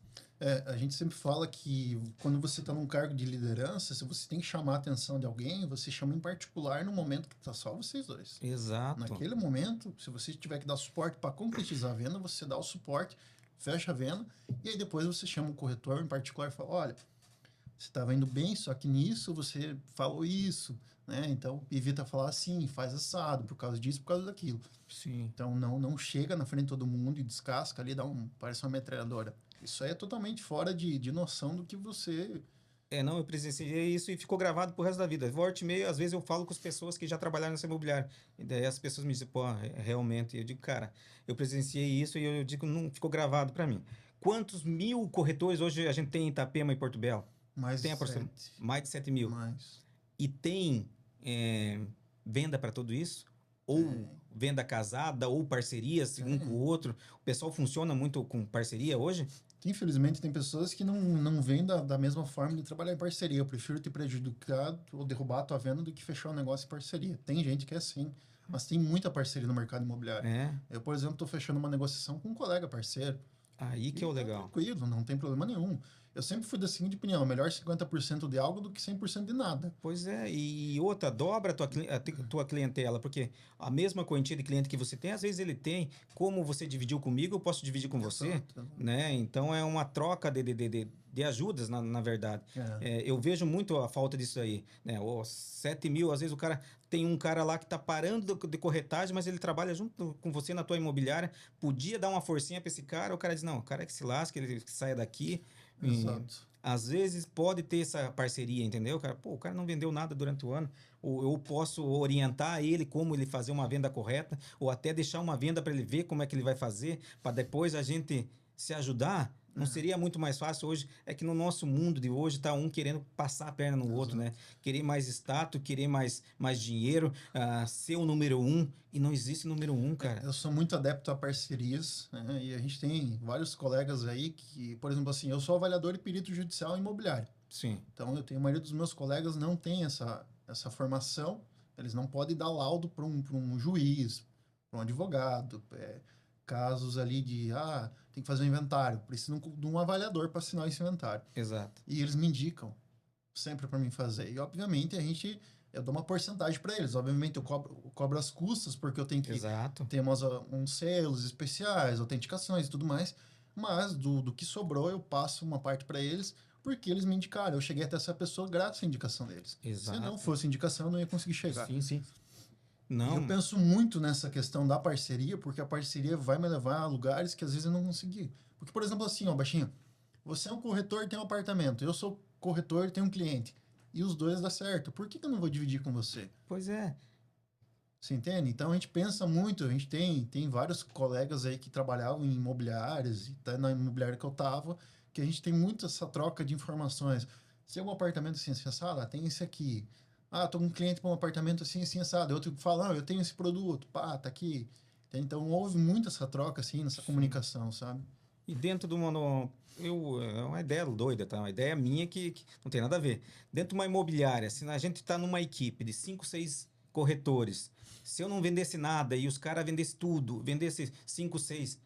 A gente sempre fala que quando você está num cargo de liderança, se você tem que chamar a atenção de alguém, você chama em particular no momento que está só vocês dois. Exato. Naquele momento, se você tiver que dar suporte para concretizar a venda, você dá o suporte, fecha a venda, e aí depois você chama o corretor em particular e fala: olha, você estava indo bem, só que nisso você falou isso, né? Então evita falar assim, faz assado, por causa disso, por causa daquilo. Sim. Então não chega na frente de todo mundo e descasca ali, parece uma metralhadora. Isso aí é totalmente fora de noção do que você. É, não, eu presenciei isso e ficou gravado pro resto da vida. Volta e meia, às vezes eu falo com as pessoas que já trabalharam nessa imobiliária. E daí as pessoas me dizem, pô, realmente. Eu digo, cara, eu presenciei isso e eu digo, não ficou gravado para mim. Quantos mil corretores hoje a gente tem em Itapema e Porto Belo? Mais Tem aproximadamente sete, mais de 7 mil. mais. E tem venda para tudo isso? Ou Tem, venda casada, ou parcerias um com o tem. outro? O pessoal funciona muito com parceria hoje? Infelizmente, tem pessoas que não veem da mesma forma de trabalhar em parceria. Eu prefiro te prejudicar ou derrubar a tua venda do que fechar um negócio em parceria. Tem gente que é assim, mas tem muita parceria no mercado imobiliário. É, Eu, por exemplo, estou fechando uma negociação com um colega parceiro. aí que é E o tá legal. tranquilo, não tem problema nenhum. Eu sempre fui da seguinte opinião: melhor 50% de algo do que 100% de nada. Pois é, e outra, dobra a tua clientela, porque a mesma quantia de cliente que você tem, às vezes ele tem, como você dividiu comigo, eu posso dividir com você, Exato. né? Então é uma troca de ajudas, na verdade. É, É, eu vejo muito a falta disso aí, né? 7 mil, às vezes o cara tem um cara lá que está parando de corretagem, mas ele trabalha junto com você na tua imobiliária, podia dar uma forcinha para esse cara, o cara diz, não, o cara é que se lasca, ele que saia daqui. exato. Às vezes pode ter essa parceria, entendeu, cara? Pô, o cara não vendeu nada durante o ano, ou eu posso orientar ele como ele fazer uma venda correta, ou até deixar uma venda para ele ver como é que ele vai fazer, para depois a gente se ajudar. Não É, seria muito mais fácil hoje? É que no nosso mundo de hoje tá um querendo passar a perna no outro, né? exato. Querer mais status, querer mais dinheiro, ser o número um, e não existe número um, cara. Eu sou muito adepto a parcerias, né? E a gente tem vários colegas aí que, por exemplo, assim, eu sou avaliador e perito judicial imobiliário. Sim, Então, eu tenho a maioria dos meus colegas não tem essa formação, eles não podem dar laudo para um juiz, para um advogado. casos ali de, tem que fazer um inventário, preciso de um avaliador para assinar esse inventário. Exato. E eles me indicam sempre para mim fazer. E, obviamente, eu dou uma porcentagem para eles. Obviamente, eu cobro as custas, porque eu tenho que Exato. ter uns selos especiais, autenticações e tudo mais. Mas do que sobrou, eu passo uma parte para eles, porque eles me indicaram. Eu cheguei até essa pessoa graças à indicação deles. Exato. Se não fosse indicação, eu não ia conseguir chegar. Sim, sim. E Não, eu penso muito nessa questão da parceria, porque a parceria vai me levar a lugares que às vezes eu não consegui. Porque, por exemplo, assim, ó, Baixinho, você é um corretor e tem um apartamento, eu sou corretor e tenho um cliente. E os dois dá certo. Por que eu não vou dividir com você? pois é. Você entende? Então a gente pensa muito, a gente tem vários colegas aí que trabalhavam em imobiliárias, e até na imobiliária que eu tava, que a gente tem muito essa troca de informações. Se é um apartamento assim, assim, assado, tem esse aqui. Tô com um cliente para um apartamento assim, assim, assado. Outro fala, eu tenho esse produto, tá aqui. Então houve muito essa troca, assim, nessa comunicação, sabe? E dentro de uma. É uma ideia doida, tá? Uma ideia minha que não tem nada a ver. Dentro de uma imobiliária, se a gente está numa equipe de 5, 6 corretores, se eu não vendesse nada e os caras vendessem tudo, vendesse 5, 6,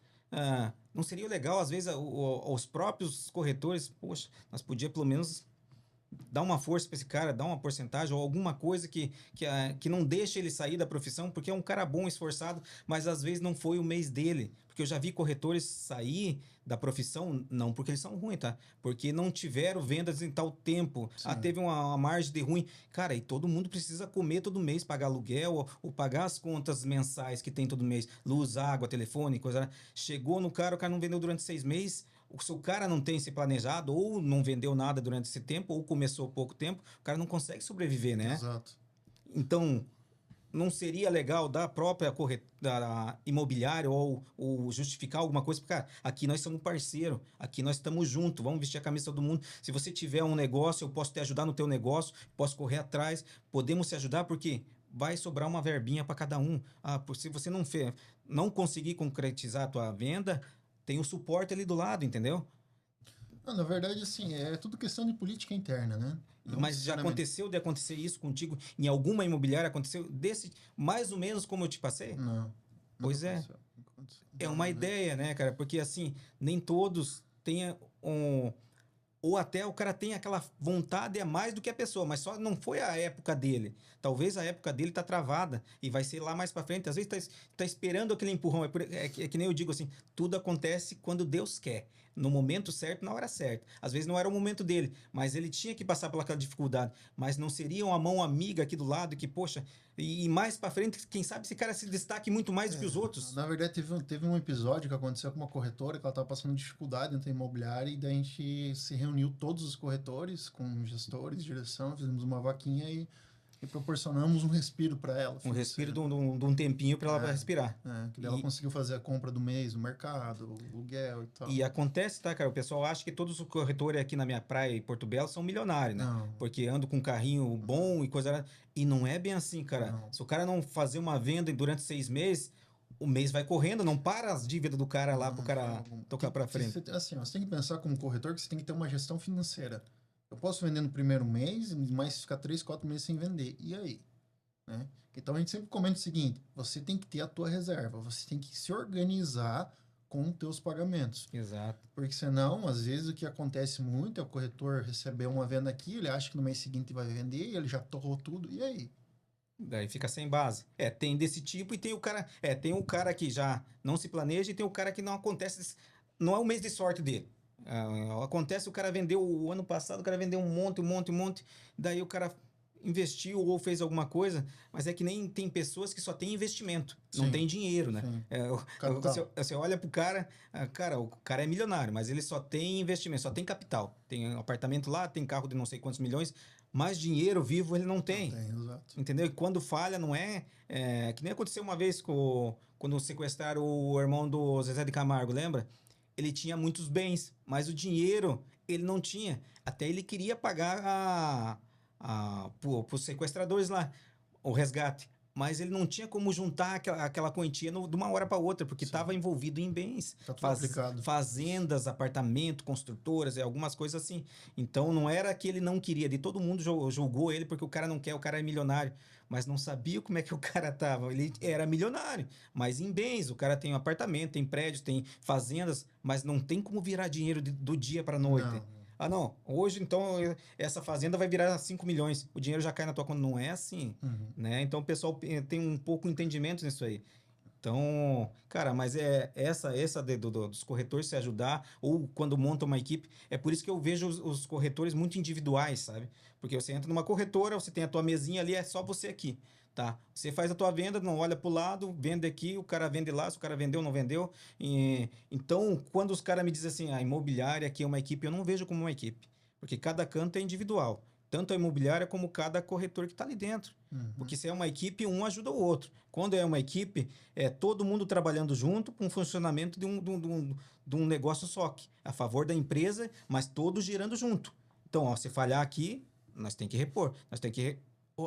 não seria legal, às vezes, os próprios corretores, poxa, nós podíamos pelo menos dar uma força para esse cara, dar uma porcentagem ou alguma coisa que não deixe ele sair da profissão, porque é um cara bom, esforçado, mas às vezes não foi o mês dele. Porque eu já vi corretores sair da profissão, não porque eles são ruins, tá? Porque não tiveram vendas em tal tempo. Sim. Teve uma margem de ruim. Cara, e todo mundo precisa comer todo mês, pagar aluguel ou pagar as contas mensais que tem todo mês. Luz, água, telefone, coisa. Chegou no cara, o cara não vendeu durante 6 meses. Se o cara não tem se planejado, ou não vendeu nada durante esse tempo, ou começou pouco tempo, o cara não consegue sobreviver, né? Exato. Então, não seria legal da própria da imobiliária ou justificar alguma coisa? Porque, cara, aqui nós somos parceiro, aqui nós estamos juntos, vamos vestir a camisa de todo mundo. Se você tiver um negócio, eu posso te ajudar no teu negócio, posso correr atrás, podemos se ajudar, porque vai sobrar uma verbinha para cada um. Se você não conseguir concretizar a tua venda, tem o suporte ali do lado, entendeu? Na verdade, assim, é tudo questão de política interna, né? Não Mas já necessariamente. aconteceu de acontecer isso contigo em alguma imobiliária? Aconteceu desse, mais ou menos como eu te passei? Não. Nunca Pois é. aconteceu. Nunca aconteceu. É Não, uma ideia, né, cara? Porque assim, nem todos têm um. Ou até o cara tem aquela vontade a mais do que a pessoa, mas só não foi a época dele. Talvez a época dele tá travada e vai ser lá mais para frente. Às vezes tá esperando aquele empurrão. É que nem eu digo assim, tudo acontece quando Deus quer. No momento certo, na hora certa. Às vezes não era o momento dele, mas ele tinha que passar pelaquela dificuldade. Mas não seria uma mão amiga aqui do lado que, poxa, e mais para frente, quem sabe esse cara se destaque muito mais do que os outros. Na verdade, teve um episódio que aconteceu com uma corretora que ela estava passando dificuldade dentro da imobiliária e daí a gente se reuniu todos os corretores com gestores, direção, fizemos uma vaquinha e proporcionamos um respiro para ela. Um respiro financeiro. de um tempinho para ela respirar. Que daí ela conseguiu fazer a compra do mês no mercado, o aluguel e tal. E acontece, tá, cara? O pessoal acha que todos os corretores aqui na minha praia em Porto Belo são milionários, né? Não. Porque andam com um carrinho bom e coisa. E não é bem assim, cara. Não. Se o cara não fazer uma venda durante 6 meses, o mês vai correndo, não para as dívidas do cara lá pro cara tocar pra frente. Assim, ó, você tem que pensar como corretor que você tem que ter uma gestão financeira. Eu posso vender no primeiro mês, mas ficar 3, 4 meses sem vender. E aí? Né? Então a gente sempre comenta o seguinte: você tem que ter a tua reserva, você tem que se organizar com os teus pagamentos. Exato. Porque senão, às vezes, o que acontece muito é o corretor receber uma venda aqui, ele acha que no mês seguinte vai vender, ele já torrou tudo, e aí? Daí fica sem base. Tem desse tipo e tem o cara. Tem o cara que já não se planeja e tem o cara que não acontece. Não é o mês de sorte dele. Acontece, o cara vendeu o ano passado, o cara vendeu um monte. Daí o cara investiu ou fez alguma coisa, mas é que nem tem pessoas que só têm investimento, não tem dinheiro, né? Você olha pro cara, o cara é milionário, mas ele só tem investimento, só tem capital. Tem um apartamento lá, tem carro de não sei quantos milhões, mas dinheiro vivo ele não tem. Não tem, exato. Entendeu? E quando falha, não que nem aconteceu uma vez quando sequestraram o irmão do Zezé de Camargo, lembra? Ele tinha muitos bens, mas o dinheiro ele não tinha. Até ele queria pagar pros sequestradores lá, o resgate. mas ele não tinha como juntar aquela quantia de uma hora para outra, porque Sim. estava envolvido em bens, Tá tudo aplicado. fazendas, apartamento, construtoras, algumas coisas assim. Então não era que ele não queria, de todo mundo julgou ele porque o cara não quer, o cara é milionário, mas não sabia como é que o cara tava. Ele era milionário, mas em bens, o cara tem um apartamento, tem prédios, tem fazendas, mas não tem como virar dinheiro do dia para noite. Não. Ah, não. Hoje, então, essa fazenda vai virar 5 milhões. O dinheiro já cai na tua conta. Não é assim, Uhum. né? Então, o pessoal tem um pouco entendimento nisso aí. Então, cara, mas é essa dos corretores se ajudar, ou quando monta uma equipe, é por isso que eu vejo os corretores muito individuais, sabe? Porque você entra numa corretora, você tem a tua mesinha ali, é só você aqui, tá? Você faz a tua venda, não olha pro lado, vende aqui, o cara vende lá, se o cara vendeu ou não vendeu. Então, quando os caras me dizem assim, a imobiliária aqui é uma equipe, eu não vejo como uma equipe, porque cada canto é individual. Tanto a imobiliária como cada corretor que está ali dentro. Uhum. Porque se é uma equipe, um ajuda o outro. Quando é uma equipe, é todo mundo trabalhando junto com o funcionamento de um negócio só, a favor da empresa, mas todos girando junto. Então, ó, se falhar aqui, nós tem que repor, nós tem que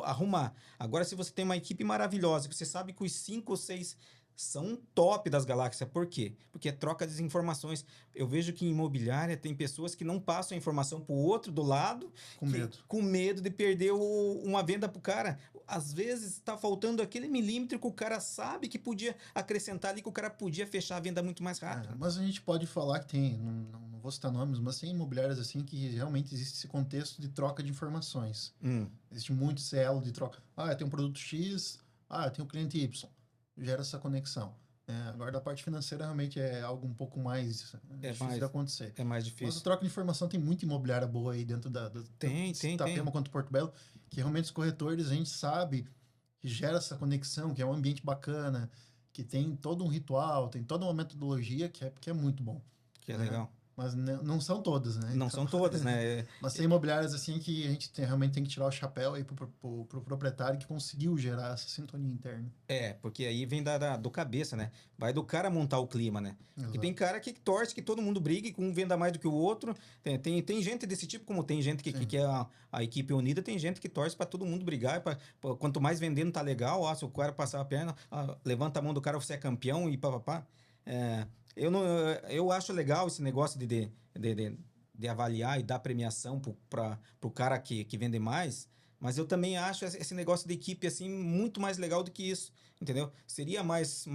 arrumar. Agora, se você tem uma equipe maravilhosa, que você sabe que os 5 ou 6 são top das galáxias. Por quê? Porque é troca de informações. Eu vejo que em imobiliária tem pessoas que não passam a informação para o outro do lado, Com medo. com medo de perder uma venda para o cara. Às vezes está faltando aquele milímetro que o cara sabe que podia acrescentar ali, que o cara podia fechar a venda muito mais rápido. Mas a gente pode falar que tem, não vou citar nomes, mas tem imobiliárias assim que realmente existe esse contexto de troca de informações. Existe muito esse elo de troca. Ah, eu tenho um produto X, eu tenho um cliente Y. Gera essa conexão. Agora, da parte financeira, realmente é algo um pouco mais difícil de acontecer. É mais Mas difícil. a troca de informação tem muita imobiliária boa aí dentro Tem. Itapema quanto Porto Belo, que realmente os corretores, a gente sabe que gera essa conexão, que é um ambiente bacana, que tem todo um ritual, tem toda uma metodologia que é muito bom. Que é legal. Mas não são todas, né? Não são todas, né? Mas tem imobiliárias assim que a gente realmente tem que tirar o chapéu aí pro proprietário que conseguiu gerar essa sintonia interna. Porque aí vem do cabeça, né? Vai do cara montar o clima, né? Porque tem cara que torce que todo mundo brigue, que um venda mais do que o outro. Tem gente desse tipo, como tem gente que quer a equipe unida, tem gente que torce para todo mundo brigar. Quanto mais vendendo tá legal, se o cara passar a perna, levanta a mão do cara, você é campeão e papapá. Eu acho legal esse negócio de avaliar e dar premiação para o cara que vende mais, mas eu também acho esse negócio de equipe assim muito mais legal do que isso, entendeu? Seria mais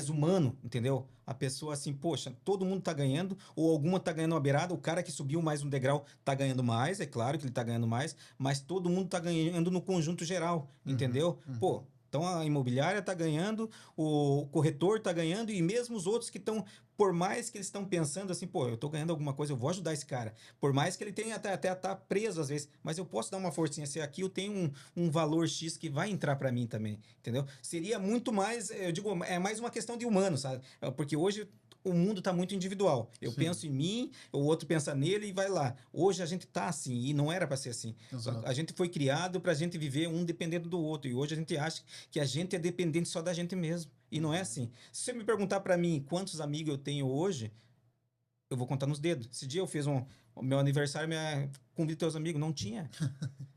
humano, entendeu? A pessoa assim, poxa, todo mundo tá ganhando, ou alguma tá ganhando uma beirada, o cara que subiu mais um degrau tá ganhando mais, é claro que ele tá ganhando mais, mas todo mundo tá ganhando no conjunto geral, entendeu? Pô, então a imobiliária está ganhando, o corretor está ganhando e mesmo os outros que estão, por mais que eles estão pensando assim, pô, eu estou ganhando alguma coisa, eu vou ajudar esse cara. Por mais que ele tenha até tá preso às vezes, mas eu posso dar uma forcinha. Se aqui eu tenho um valor X que vai entrar para mim também, entendeu? Seria muito mais, eu digo, é mais uma questão de humano, sabe? Porque hoje o mundo está muito individual. Eu penso em mim, o outro pensa nele e vai lá. Hoje a gente está assim e não era para ser assim. Exato. A gente foi criado para a gente viver um dependendo do outro e hoje a gente acha que a gente é dependente só da gente mesmo. E não é assim. Se você me perguntar para mim quantos amigos eu tenho hoje, eu vou contar nos dedos. Esse dia eu fiz o meu aniversário, convidei teus amigos, não tinha.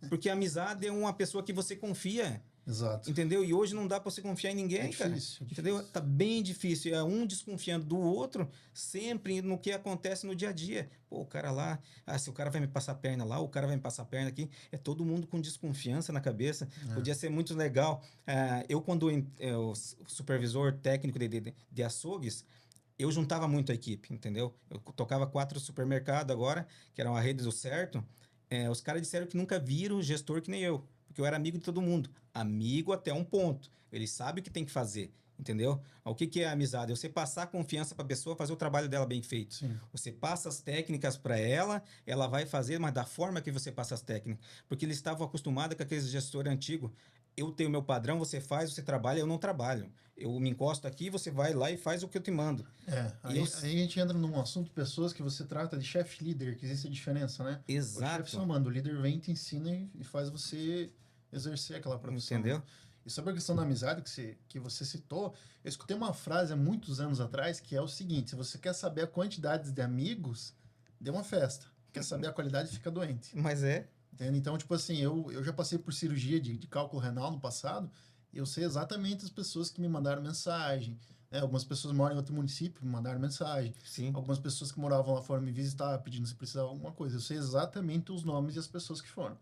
Porque a amizade é uma pessoa que você confia. Exato. Entendeu? E hoje não dá para você confiar em ninguém, cara. Entendeu? Tá bem difícil. É um desconfiando do outro sempre no que acontece no dia a dia. Pô, o cara lá, se o cara vai me passar a perna lá, o cara vai me passar a perna aqui. É todo mundo com desconfiança na cabeça. Podia ser muito legal. Quando o supervisor técnico de açougues, eu juntava muito a equipe, entendeu? Eu tocava 4 supermercados agora, que era uma rede do certo. Os caras disseram que nunca viram gestor que nem eu. Porque eu era amigo de todo mundo. Amigo até um ponto. Ele sabe o que tem que fazer, entendeu? O que é amizade? É você passar confiança para a pessoa, fazer o trabalho dela bem feito. Sim. Você passa as técnicas para ela, ela vai fazer, mas da forma que você passa as técnicas. Porque eles estavam acostumados com aqueles gestores antigos. Eu tenho meu padrão, você faz, você trabalha, eu não trabalho. Eu me encosto aqui, você vai lá e faz o que eu te mando. Aí a gente entra num assunto de pessoas que você trata de chefe líder, que existe a diferença, né? Exato. O chefe só manda, o líder vem, te ensina e faz você exercer aquela profissão. Entendeu? E sobre a questão da amizade que você citou, eu escutei uma frase há muitos anos atrás que é o seguinte: se você quer saber a quantidade de amigos, dê uma festa. Quer saber a qualidade, fica doente. Mas Entende? Então, tipo assim, eu já passei por cirurgia de cálculo renal no passado Eu sei exatamente as pessoas que me mandaram mensagem, né? Algumas pessoas moram em outro município, me mandaram mensagem. Sim. Algumas pessoas que moravam lá fora me visitaram, pedindo se precisava de alguma coisa. Eu sei exatamente os nomes e as pessoas que foram.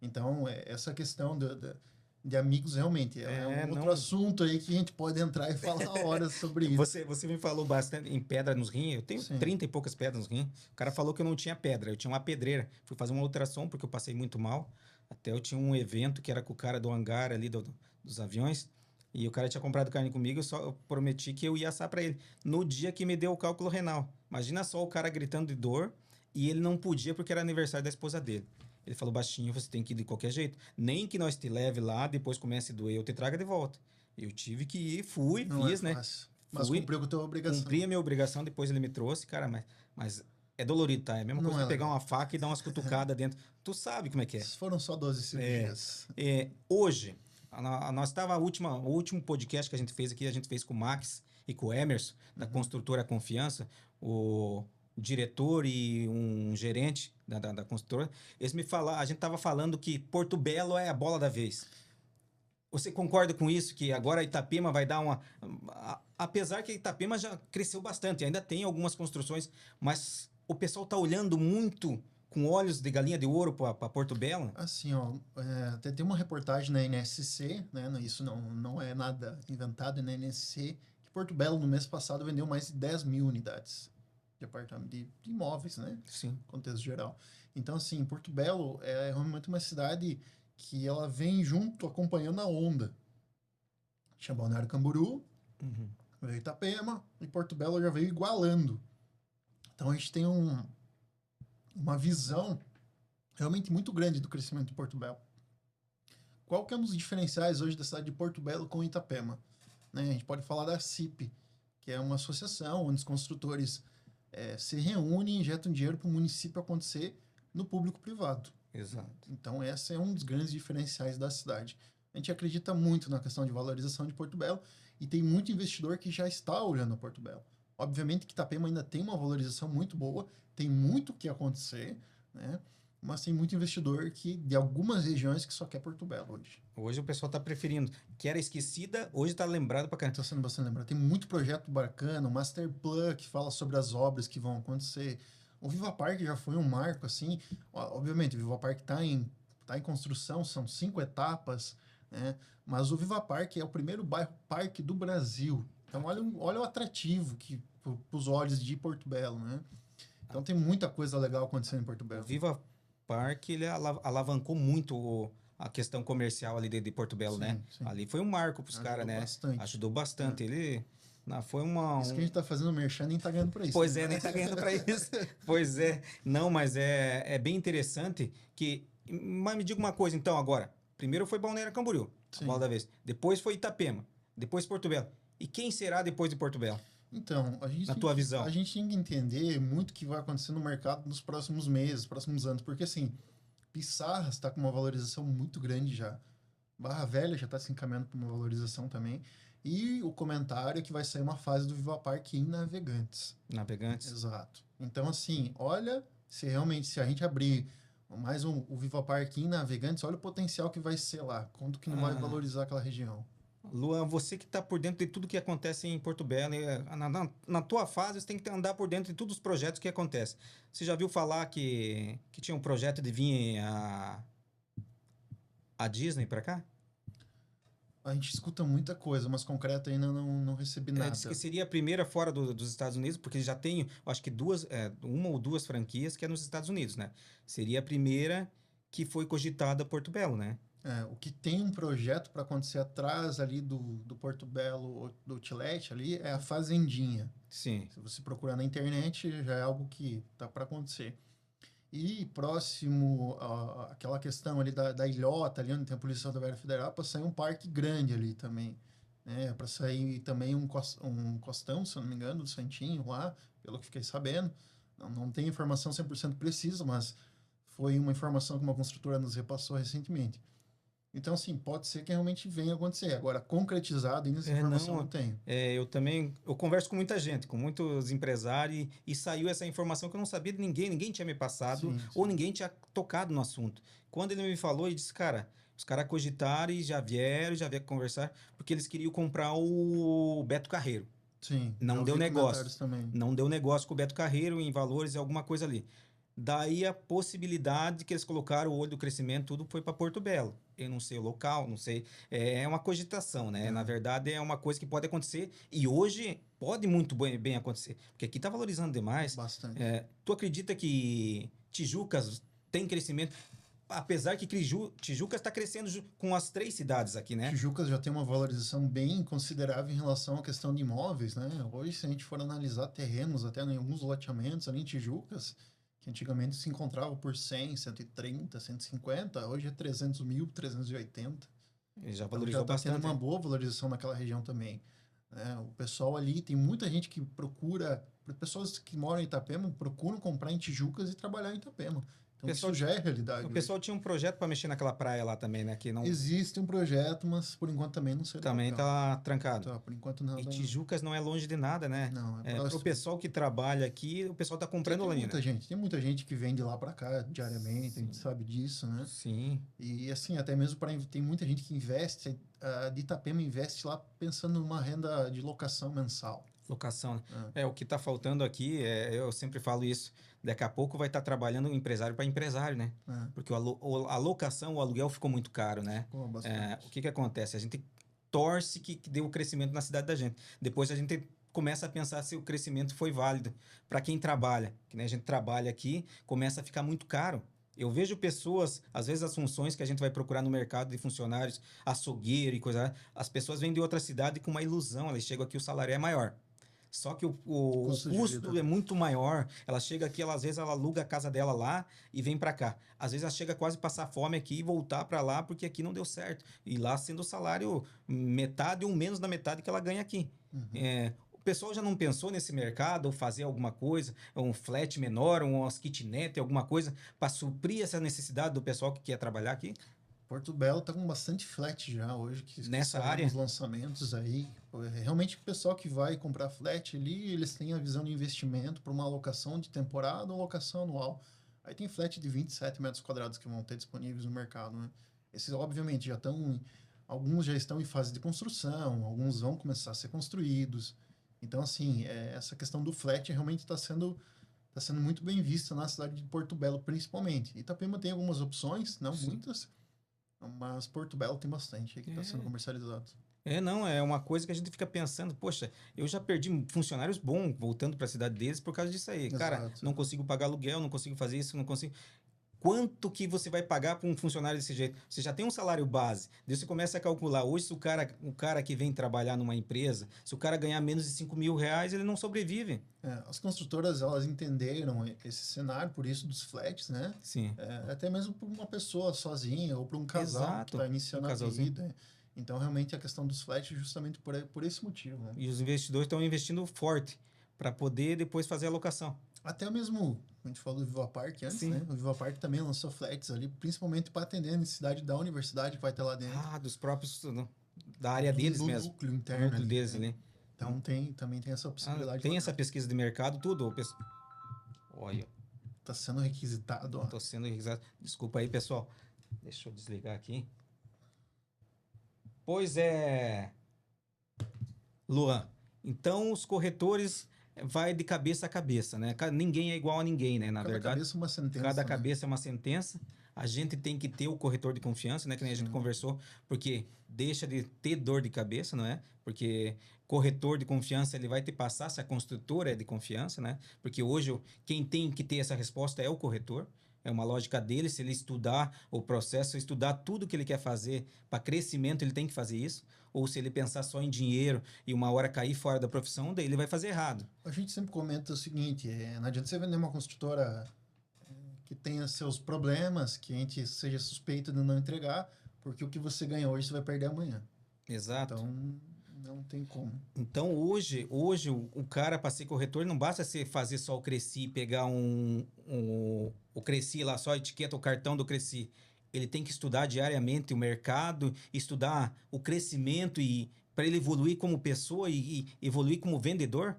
Então, essa questão de amigos realmente é um outro Não. assunto aí que a gente pode entrar e falar horas sobre isso. Você me falou bastante em pedra nos rins. Eu tenho Sim. 30 e poucas pedras nos rins. O cara falou que eu não tinha pedra, eu tinha uma pedreira. Fui fazer uma ultrassom porque eu passei muito mal. Até eu tinha um evento que era com o cara do hangar ali dos aviões. E o cara tinha comprado carne comigo, eu prometi que eu ia assar para ele. No dia que me deu o cálculo renal. Imagina só o cara gritando de dor e ele não podia porque era aniversário da esposa dele. Ele falou, baixinho, você tem que ir de qualquer jeito. Nem que nós te leve lá, depois comece a doer, eu te traga de volta. Eu tive que ir, fui, Não é fiz, né? fácil. Mas Fui, cumpriu com a tua obrigação. cumpri a minha obrigação, depois ele me trouxe, cara, mas é dolorido, tá? É a mesma Não coisa é que pegar legal. uma faca e dar umas cutucadas dentro. Tu sabe como é que é. Foram só 12 cirurgias. Hoje, nós estava o último podcast que a gente fez aqui, a gente fez com o Max e com o Emerson, da construtora Confiança, o diretor e um gerente da construtora. Eles me falaram, a gente estava falando que Porto Belo é a bola da vez. Você concorda com isso? Que agora a Itapema vai dar uma. Apesar que a Itapema já cresceu bastante, ainda tem algumas construções, mas o pessoal está olhando muito com olhos de galinha de ouro para Porto Belo. Assim, ó, até tem uma reportagem na NSC, né? Isso não é nada inventado, é na NSC, que Porto Belo, no mês passado, vendeu mais de 10 mil unidades de apartamento, de imóveis, né? Sim. Contexto geral. Então, assim, Porto Belo é realmente uma cidade que ela vem junto, acompanhando a onda. Tinha Balneário Camboriú, veio Itapema, e Porto Belo já veio igualando. Então, a gente tem uma visão realmente muito grande do crescimento de Porto Belo. Qual que é um dos diferenciais hoje da cidade de Porto Belo com Itapema? Né? A gente pode falar da CIP, que é uma associação onde os construtores se reúnem e injetam dinheiro para o município acontecer no público-privado. Exato. Então, esse é um dos grandes diferenciais da cidade. A gente acredita muito na questão de valorização de Porto Belo e tem muito investidor que já está olhando a Porto Belo. Obviamente que Itapema ainda tem uma valorização muito boa, tem muito o que acontecer, né? Mas tem muito investidor de algumas regiões que só quer Porto Belo hoje. Hoje o pessoal está preferindo. Que era esquecida, hoje está lembrado para caramba. Está sendo bastante lembrado. Tem muito projeto bacana, o Master Plan, que fala sobre as obras que vão acontecer. O Viva Park já foi um marco, assim. Obviamente, o Viva Park está em construção, são 5 etapas, né? Mas o Viva Park é o primeiro bairro parque do Brasil. Então, olha o atrativo para os olhos de Porto Belo, né? Então, tem muita coisa legal acontecendo em Porto Belo. O Viva Park, ele alavancou muito a questão comercial ali de Porto Belo, Sim, né? sim. Ali foi um marco para os caras, né? Bastante. Ajudou bastante. Ele foi Isso que a gente tá fazendo merchan nem tá ganhando pra isso. Pois é, nem tá ganhando para isso. Pois é. Não, mas é bem interessante que... Mas me diga uma coisa, então, agora. Primeiro foi Balneário Camboriú, a bola da vez. Depois foi Itapema. Depois Porto Belo. E quem será depois de Porto Belo? Então, na tua visão? A gente tem que entender muito o que vai acontecer no mercado nos próximos meses, próximos anos. Porque, assim, Pissarras está com uma valorização muito grande já. Barra Velha já está se encaminhando para uma valorização também. E o comentário é que vai sair uma fase do Viva Park em Navegantes. Navegantes. Exato. Então, assim, olha, se a gente abrir mais o Viva Park em Navegantes, olha o potencial que vai ser lá. Quanto que não vai valorizar aquela região. Luan, você que está por dentro de tudo que acontece em Porto Belo, na tua fase você tem que andar por dentro de todos os projetos que acontecem. Você já viu falar que tinha um projeto de vir a Disney para cá? A gente escuta muita coisa, mas concreto ainda não recebi nada. Diz que seria a primeira fora dos Estados Unidos, porque já tem, acho que uma ou duas franquias que é nos Estados Unidos, né? Seria a primeira que foi cogitada Porto Belo, né? O que tem um projeto para acontecer atrás ali do Porto Belo, do Outlet ali, é a Fazendinha. Sim. Se você procurar na internet, já é algo que tá para acontecer. E próximo àquela questão ali da ilhota, ali onde tem a Polícia Rodoviária Federal, para sair um parque grande ali também. Para sair também um costão, se eu não me engano, do Santinho lá, pelo que fiquei sabendo. Não tem informação 100% precisa, mas foi uma informação que uma construtora nos repassou recentemente. Então, assim, pode ser que realmente venha a acontecer. Agora, concretizado, ainda essa informação não tenho. Eu converso com muita gente, com muitos empresários, e saiu essa informação que eu não sabia de ninguém tinha me passado, Sim. ou ninguém tinha tocado no assunto. Quando ele me falou, ele disse, cara, Os caras cogitaram e já vieram conversar, porque eles queriam comprar o Beto Carreiro. Sim, já Não deu ouvi negócio. comentários também. Não deu negócio com o Beto Carreiro em valores e alguma coisa ali. Daí a possibilidade que eles colocaram o olho do crescimento, tudo foi para Porto Belo. Eu não sei o local, não sei. É uma cogitação, né? Na verdade, é uma coisa que pode acontecer e hoje pode muito bem acontecer. Porque aqui está valorizando demais. Bastante. Tu acredita que Tijucas tem crescimento? Apesar que Tijucas está crescendo com as 3 cidades aqui, né? Tijucas já tem uma valorização bem considerável em relação à questão de imóveis, né? Hoje, se a gente for analisar terrenos, até em alguns loteamentos ali em Tijucas, que antigamente se encontrava por 100, 130, 150, hoje é 300 mil, 380. Ele já Então já valorizou está tendo bastante. uma boa valorização naquela região também. Né? O pessoal ali, tem muita gente que procura, pessoas que moram em Itapema procuram comprar em Tijucas e trabalhar em Itapema. Então Pessoal isso já é realidade O hoje. pessoal tinha um projeto para mexer naquela praia lá também, né? Que não Existe um projeto, mas por enquanto também não sei do também local. tá trancado. Tá, por enquanto não. E Tijucas não é longe de nada, né? Não, é Pro próximo. pessoal que trabalha aqui, o pessoal tá comprando Tem lá, né? muita gente que vem de lá para cá diariamente, a gente sabe disso, né? Sim. E assim, até mesmo tem muita gente que investe, de Itapema investe lá pensando numa renda de locação mensal. Locação. O que tá faltando aqui, eu sempre falo isso, daqui a pouco vai estar trabalhando empresário para empresário, né? É. Porque a locação, o aluguel ficou muito caro, né? Pô, bastante. O que acontece? A gente torce que dê o crescimento na cidade da gente. Depois a gente começa a pensar se o crescimento foi válido para quem trabalha. Que nem a gente trabalha aqui, começa a ficar muito caro. Eu vejo pessoas, às vezes as funções que a gente vai procurar no mercado de funcionários, açougueiro e coisa, as pessoas vêm de outra cidade com uma ilusão, elas chegam aqui, o salário é maior. Só que o custo é muito maior. Ela chega aqui, às vezes ela aluga a casa dela lá e vem para cá. Às vezes ela chega quase a passar fome aqui e voltar para lá porque aqui não deu certo. E lá sendo o salário metade ou menos da metade que ela ganha aqui. O pessoal já não pensou nesse mercado ou fazer alguma coisa, um flat menor, umas kitnet, alguma coisa para suprir essa necessidade do pessoal que quer trabalhar aqui? Porto Belo tá com bastante flat já hoje, que Nessa saíram área? os lançamentos aí. Realmente o pessoal que vai comprar flat ali, eles têm a visão de investimento para uma alocação de temporada ou locação anual. Aí tem flat de 27 metros quadrados que vão ter disponíveis no mercado, né? Esses, obviamente, alguns já estão em fase de construção, alguns vão começar a ser construídos. Então, assim, essa questão do flat realmente está sendo muito bem vista na cidade de Porto Belo, principalmente. Itapema tem algumas opções, não Sim. muitas, mas Porto Belo tem bastante aí que está sendo comercializado. Não, é uma coisa que a gente fica pensando, poxa, eu já perdi funcionários bons voltando para a cidade deles por causa disso aí. Cara, Exato. não consigo pagar aluguel, não consigo fazer isso, não consigo. Quanto que você vai pagar para um funcionário desse jeito? Você já tem um salário base, daí você começa a calcular. Hoje, se o cara que vem trabalhar numa empresa, se o cara ganhar menos de 5 mil reais, ele não sobrevive. As construtoras, elas entenderam esse cenário, por isso dos flats, né? Sim. Até mesmo para uma pessoa sozinha ou para um casal Exato. que está iniciando Um a casalzinho. vida. Então, realmente, a questão dos flats é justamente por esse motivo, né? E os investidores estão investindo forte para poder depois fazer a locação. Até mesmo, a gente falou do Viva Park antes, Sim. né? O Viva Park também lançou flats ali, principalmente para atender a necessidade da universidade que vai ter lá dentro. Dos próprios, da área deles do mesmo. núcleo Do interno núcleo ali, deles né? ali. Então também tem essa possibilidade. Tem essa pesquisa de mercado, tudo. Olha, Tá sendo requisitado, ó. tô sendo requisitado. Desculpa aí, pessoal. Deixa eu desligar aqui. Pois é, Luan. Então, os corretores vai de cabeça a cabeça, né? Ninguém é igual a ninguém, né? Na Cada verdade, cabeça é uma sentença, cada né? cabeça é uma sentença. A gente tem que ter o corretor de confiança, né? Que nem a gente conversou, porque deixa de ter dor de cabeça, não é? Porque corretor de confiança, ele vai te passar se a construtora é de confiança, né? Porque hoje quem tem que ter essa resposta é o corretor. É uma lógica dele, se ele estudar o processo, estudar tudo que ele quer fazer para crescimento, ele tem que fazer isso. Ou se ele pensar só em dinheiro e uma hora cair fora da profissão, daí ele vai fazer errado. A gente sempre comenta o seguinte, não adianta você vender uma construtora que tenha seus problemas, que a gente seja suspeito de não entregar, porque o que você ganha hoje você vai perder amanhã. Exato. Então, não tem como. Então, hoje o cara, para ser corretor, não basta você fazer só o Cresci, pegar o Cresci lá, só a etiqueta, o cartão do Cresci. Ele tem que estudar diariamente o mercado, estudar o crescimento e para ele evoluir como pessoa e evoluir como vendedor.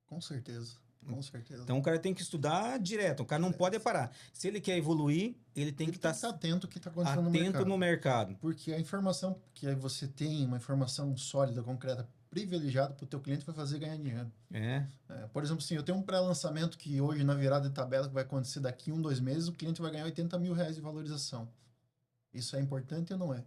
Com certeza. Com certeza. Então o cara tem que estudar direto, o cara não pode parar. Se ele quer evoluir, ele tem que estar atento ao que está acontecendo atento no mercado. Porque a informação que você tem, uma informação sólida, concreta, privilegiada para o teu cliente vai fazer ganhar dinheiro. Por exemplo, assim, eu tenho um pré-lançamento que hoje, na virada de tabela, que vai acontecer daqui 2 meses, o cliente vai ganhar R$80 mil de valorização. Isso é importante ou não é?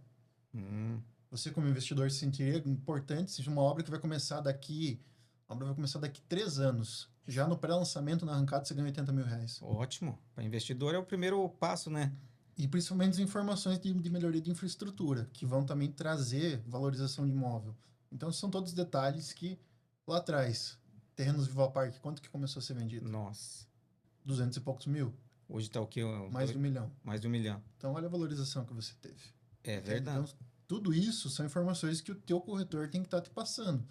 Você, como investidor, se sentiria importante se uma obra que vai começar daqui... A obra vai começar daqui 3 anos. Já no pré-lançamento, na arrancada, você ganha R$80 mil. Ótimo. Para investidor é o primeiro passo, né? E principalmente as informações de melhoria de infraestrutura, que vão também trazer valorização de imóvel. Então, são todos detalhes que, lá atrás, terrenos Viva Parque, quanto que começou a ser vendido? Nossa. 200 e poucos mil. Hoje está o quê? Mais de 1 milhão. Mais de 1 milhão. Então, olha a valorização que você teve. É verdade. Então, tudo isso são informações que o teu corretor tem que estar te passando.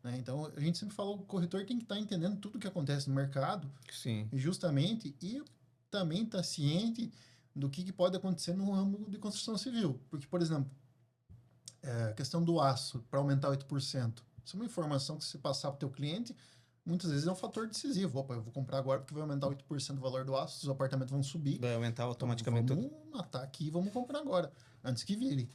Né? Então, a gente sempre fala que o corretor tem que estar entendendo tudo o que acontece no mercado. Sim. Justamente, e também estar ciente do que pode acontecer no ramo de construção civil. Porque, por exemplo, a questão do aço para aumentar 8%. Isso é uma informação que se passar para o teu cliente, muitas vezes é um fator decisivo. Opa, eu vou comprar agora porque vai aumentar 8% o valor do aço, os apartamentos vão subir. Vai aumentar automaticamente. Então, vamos matar aqui e vamos comprar agora, antes que vire.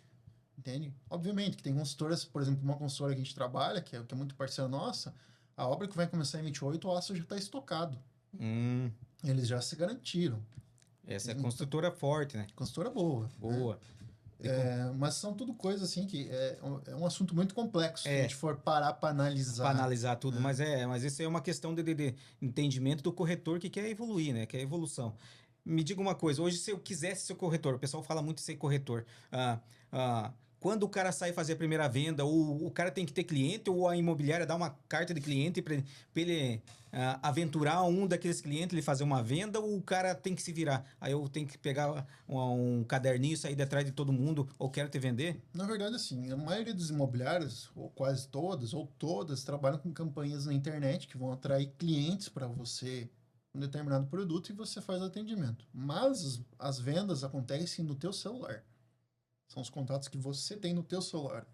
Entende? Obviamente que tem consultoras, por exemplo, uma consultora que a gente trabalha, que é muito parceira nossa, a obra que vai começar em 28, o aço já está estocado. Eles já se garantiram. Essa é construtora forte, né? Consultora boa. Boa. Né? Mas são tudo coisas assim que é um assunto muito complexo se a gente for parar para analisar. Para analisar tudo, mas isso é uma questão de entendimento do corretor que quer evoluir, né? Que é evolução. Me diga uma coisa, hoje se eu quisesse ser corretor, o pessoal fala muito de ser corretor. Quando o cara sai fazer a primeira venda, o cara tem que ter cliente ou a imobiliária dá uma carta de cliente para ele aventurar um daqueles clientes, ele fazer uma venda, ou o cara tem que se virar? Aí eu tenho que pegar um caderninho, sair de trás de todo mundo, ou quero te vender? Na verdade, assim, a maioria dos imobiliários, ou quase todas, ou todas, trabalham com campanhas na internet que vão atrair clientes para você um determinado produto e você faz o atendimento. Mas as vendas acontecem no teu celular. São os contatos que você tem no teu celular.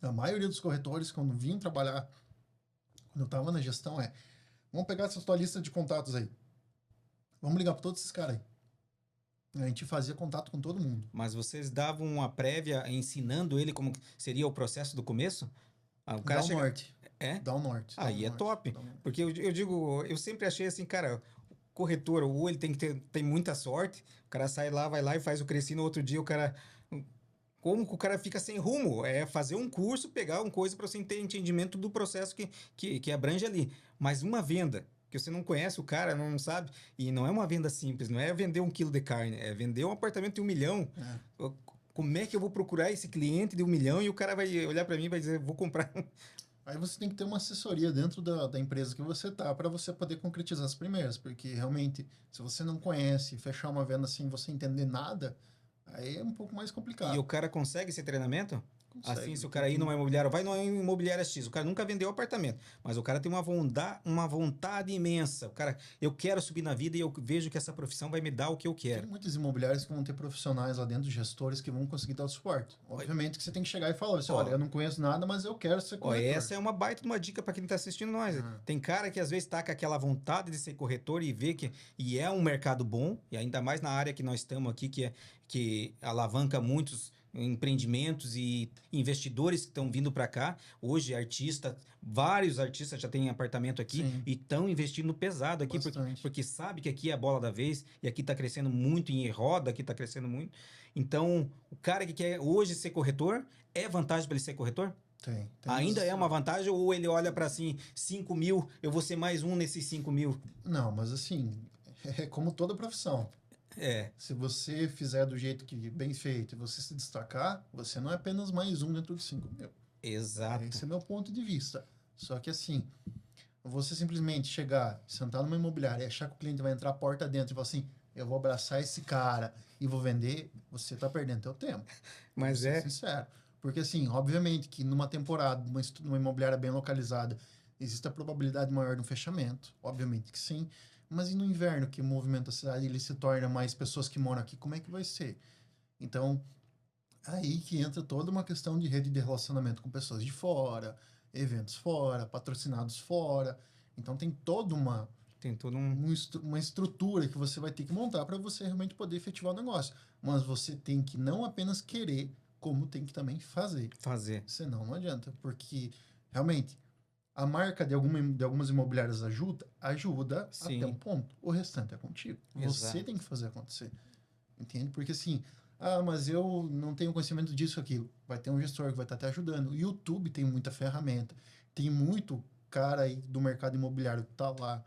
A maioria dos corretores, quando vinham trabalhar, quando eu estava na gestão, vamos pegar essa tua lista de contatos aí. Vamos ligar para todos esses caras aí. A gente fazia contato com todo mundo. Mas vocês davam uma prévia ensinando ele como seria o processo do começo? O cara chega... norte. É? Dá o norte. Aí é top. Porque eu digo, eu sempre achei assim, cara, corretor, ou ele tem que ter muita sorte, o cara sai lá, vai lá e faz o cresci, no outro dia o cara... Como que o cara fica sem rumo? É fazer um curso, pegar uma coisa para você ter entendimento do processo que abrange ali. Mas uma venda, que você não conhece o cara, não sabe, e não é uma venda simples, não é vender 1 quilo de carne, é vender um apartamento de 1 milhão. Como é que eu vou procurar esse cliente de 1 milhão e o cara vai olhar para mim e vai dizer, vou comprar... Aí você tem que ter uma assessoria dentro da empresa que você tá para você poder concretizar as primeiras, porque realmente, se você não conhece, fechar uma venda sem você entender nada, aí é um pouco mais complicado. E o cara consegue esse treinamento? Consegue. Assim, se o cara ir numa imobiliária, vai numa imobiliária X, o cara nunca vendeu apartamento, mas o cara tem uma vontade imensa. O cara, eu quero subir na vida e eu vejo que essa profissão vai me dar o que eu quero. Tem muitos imobiliários que vão ter profissionais lá dentro, gestores, que vão conseguir dar o suporte. Obviamente que você tem que chegar e falar assim, olha, eu não conheço nada, mas eu quero ser corretor. Essa é uma baita de uma dica para quem está assistindo nós. Tem cara que às vezes está com aquela vontade de ser corretor e vê que é um mercado bom, e ainda mais na área que nós estamos aqui, que alavanca muitos empreendimentos e investidores que estão vindo para cá. Hoje, vários artistas já têm apartamento aqui. Sim. E estão investindo pesado aqui, porque sabe que aqui é a bola da vez e aqui está crescendo muito, em roda aqui está crescendo muito. Então, o cara que quer hoje ser corretor, é vantagem para ele ser corretor? Tem ainda é uma vantagem, ou ele olha para assim, 5 mil, eu vou ser mais um nesses 5 mil? Não, mas assim, é como toda profissão. Se você fizer do jeito que bem feito e você se destacar, você não é apenas mais um dentro de 5 mil. Exato. Esse é o meu ponto de vista. Só que assim, você simplesmente chegar, sentar numa imobiliária e achar que o cliente vai entrar a porta dentro e falar assim, eu vou abraçar esse cara e vou vender, você está perdendo seu tempo. Mas vou ser sincero. Porque assim, obviamente que numa temporada, numa imobiliária bem localizada, existe a probabilidade maior de um fechamento. Obviamente que sim. Mas e no inverno, que movimenta a cidade, ele se torna mais pessoas que moram aqui, como é que vai ser? Então, aí que entra toda uma questão de rede de relacionamento com pessoas de fora, eventos fora, patrocinados fora. Então tem toda uma, Tem todo um... uma estrutura que você vai ter que montar para você realmente poder efetivar o negócio. Mas você tem que não apenas querer, como tem que também fazer. fazer. Senão não adianta, porque realmente a marca de algumas imobiliárias ajuda Sim. até um ponto. O restante é contigo. Você Exato. tem que fazer acontecer. Entende? Porque assim, mas eu não tenho conhecimento disso, aquilo. Vai ter um gestor que vai estar te ajudando. O YouTube tem muita ferramenta. Tem muito cara aí do mercado imobiliário que tá lá,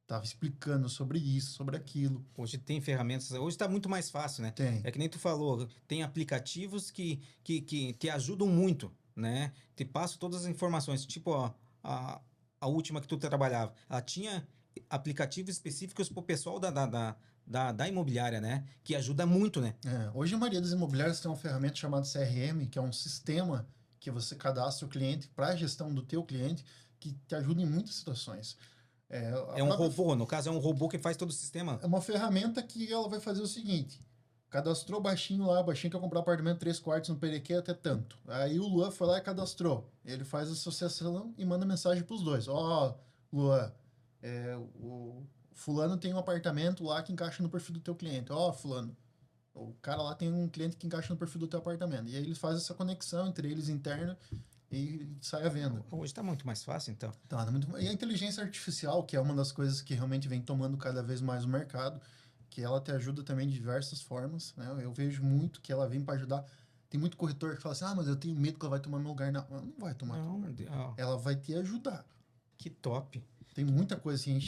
tá explicando sobre isso, sobre aquilo. Hoje tem ferramentas, hoje está muito mais fácil, né? Tem. É que nem tu falou, tem aplicativos que te ajudam muito, né? Te passam todas as informações. Tipo, ó, a última que tu trabalhava, ela tinha aplicativos específicos para o pessoal da imobiliária, né? Que ajuda muito, né? Hoje a maioria das imobiliárias tem uma ferramenta chamada CRM, que é um sistema que você cadastra o cliente para a gestão do teu cliente, que te ajuda em muitas situações. É um robô, no caso é um robô que faz todo o sistema. É uma ferramenta que ela vai fazer o seguinte: cadastrou baixinho lá, baixinho quer comprar apartamento 3 quartos no Perequê até tanto. Aí o Luan foi lá e cadastrou. Ele faz a associação e manda mensagem para os dois. Luan, o fulano tem um apartamento lá que encaixa no perfil do teu cliente. Fulano, o cara lá tem um cliente que encaixa no perfil do teu apartamento. E aí eles fazem essa conexão entre eles interna e sai a venda. Hoje está muito mais fácil, então. E a inteligência artificial, que é uma das coisas que realmente vem tomando cada vez mais o mercado, que ela te ajuda também de diversas formas, né? Eu vejo muito que ela vem para ajudar. Tem muito corretor que fala assim, mas eu tenho medo que ela vai tomar meu lugar. Não, ela não vai tomar teu lugar. Ela vai te ajudar. Que top. Tem muita coisa assim,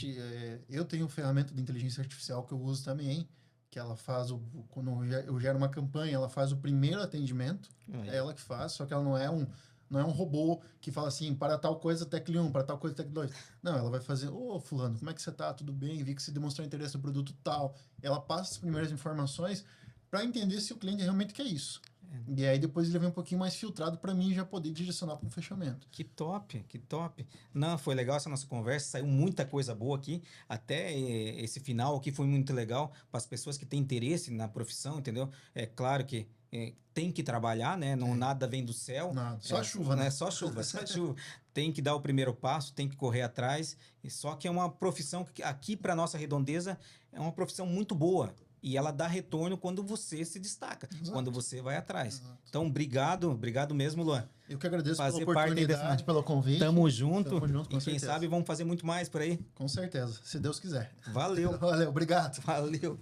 eu tenho ferramenta de inteligência artificial que eu uso também, que ela faz, quando eu gero uma campanha, ela faz o primeiro atendimento, é ela que faz, só que ela não é um robô que fala assim, para tal coisa, tecle 1, para tal coisa, tecle 2. Não, ela vai fazer, fulano, como é que você tá? Tudo bem? Vi que você demonstrou interesse no produto tal. Ela passa as primeiras informações para entender se o cliente realmente quer isso. E aí depois ele vem um pouquinho mais filtrado para mim já poder direcionar para um fechamento. Que top, que top. Não, foi legal essa nossa conversa, saiu muita coisa boa aqui. Até esse final aqui foi muito legal para as pessoas que têm interesse na profissão, entendeu? É claro que tem que trabalhar, né? Não, nada vem do céu. Nada, só chuva, né? Não é só chuva, só chuva. Tem que dar o primeiro passo, tem que correr atrás. E só que é uma profissão que aqui para nossa redondeza é uma profissão muito boa. E ela dá retorno quando você se destaca, Exato. Quando você vai atrás. Exato. Então, obrigado mesmo, Luan. Eu que agradeço Fazer pela oportunidade, pelo convite. Tamo junto. Com E quem certeza. sabe vamos fazer muito mais por aí. Com certeza, se Deus quiser. Valeu. Valeu, obrigado. Valeu.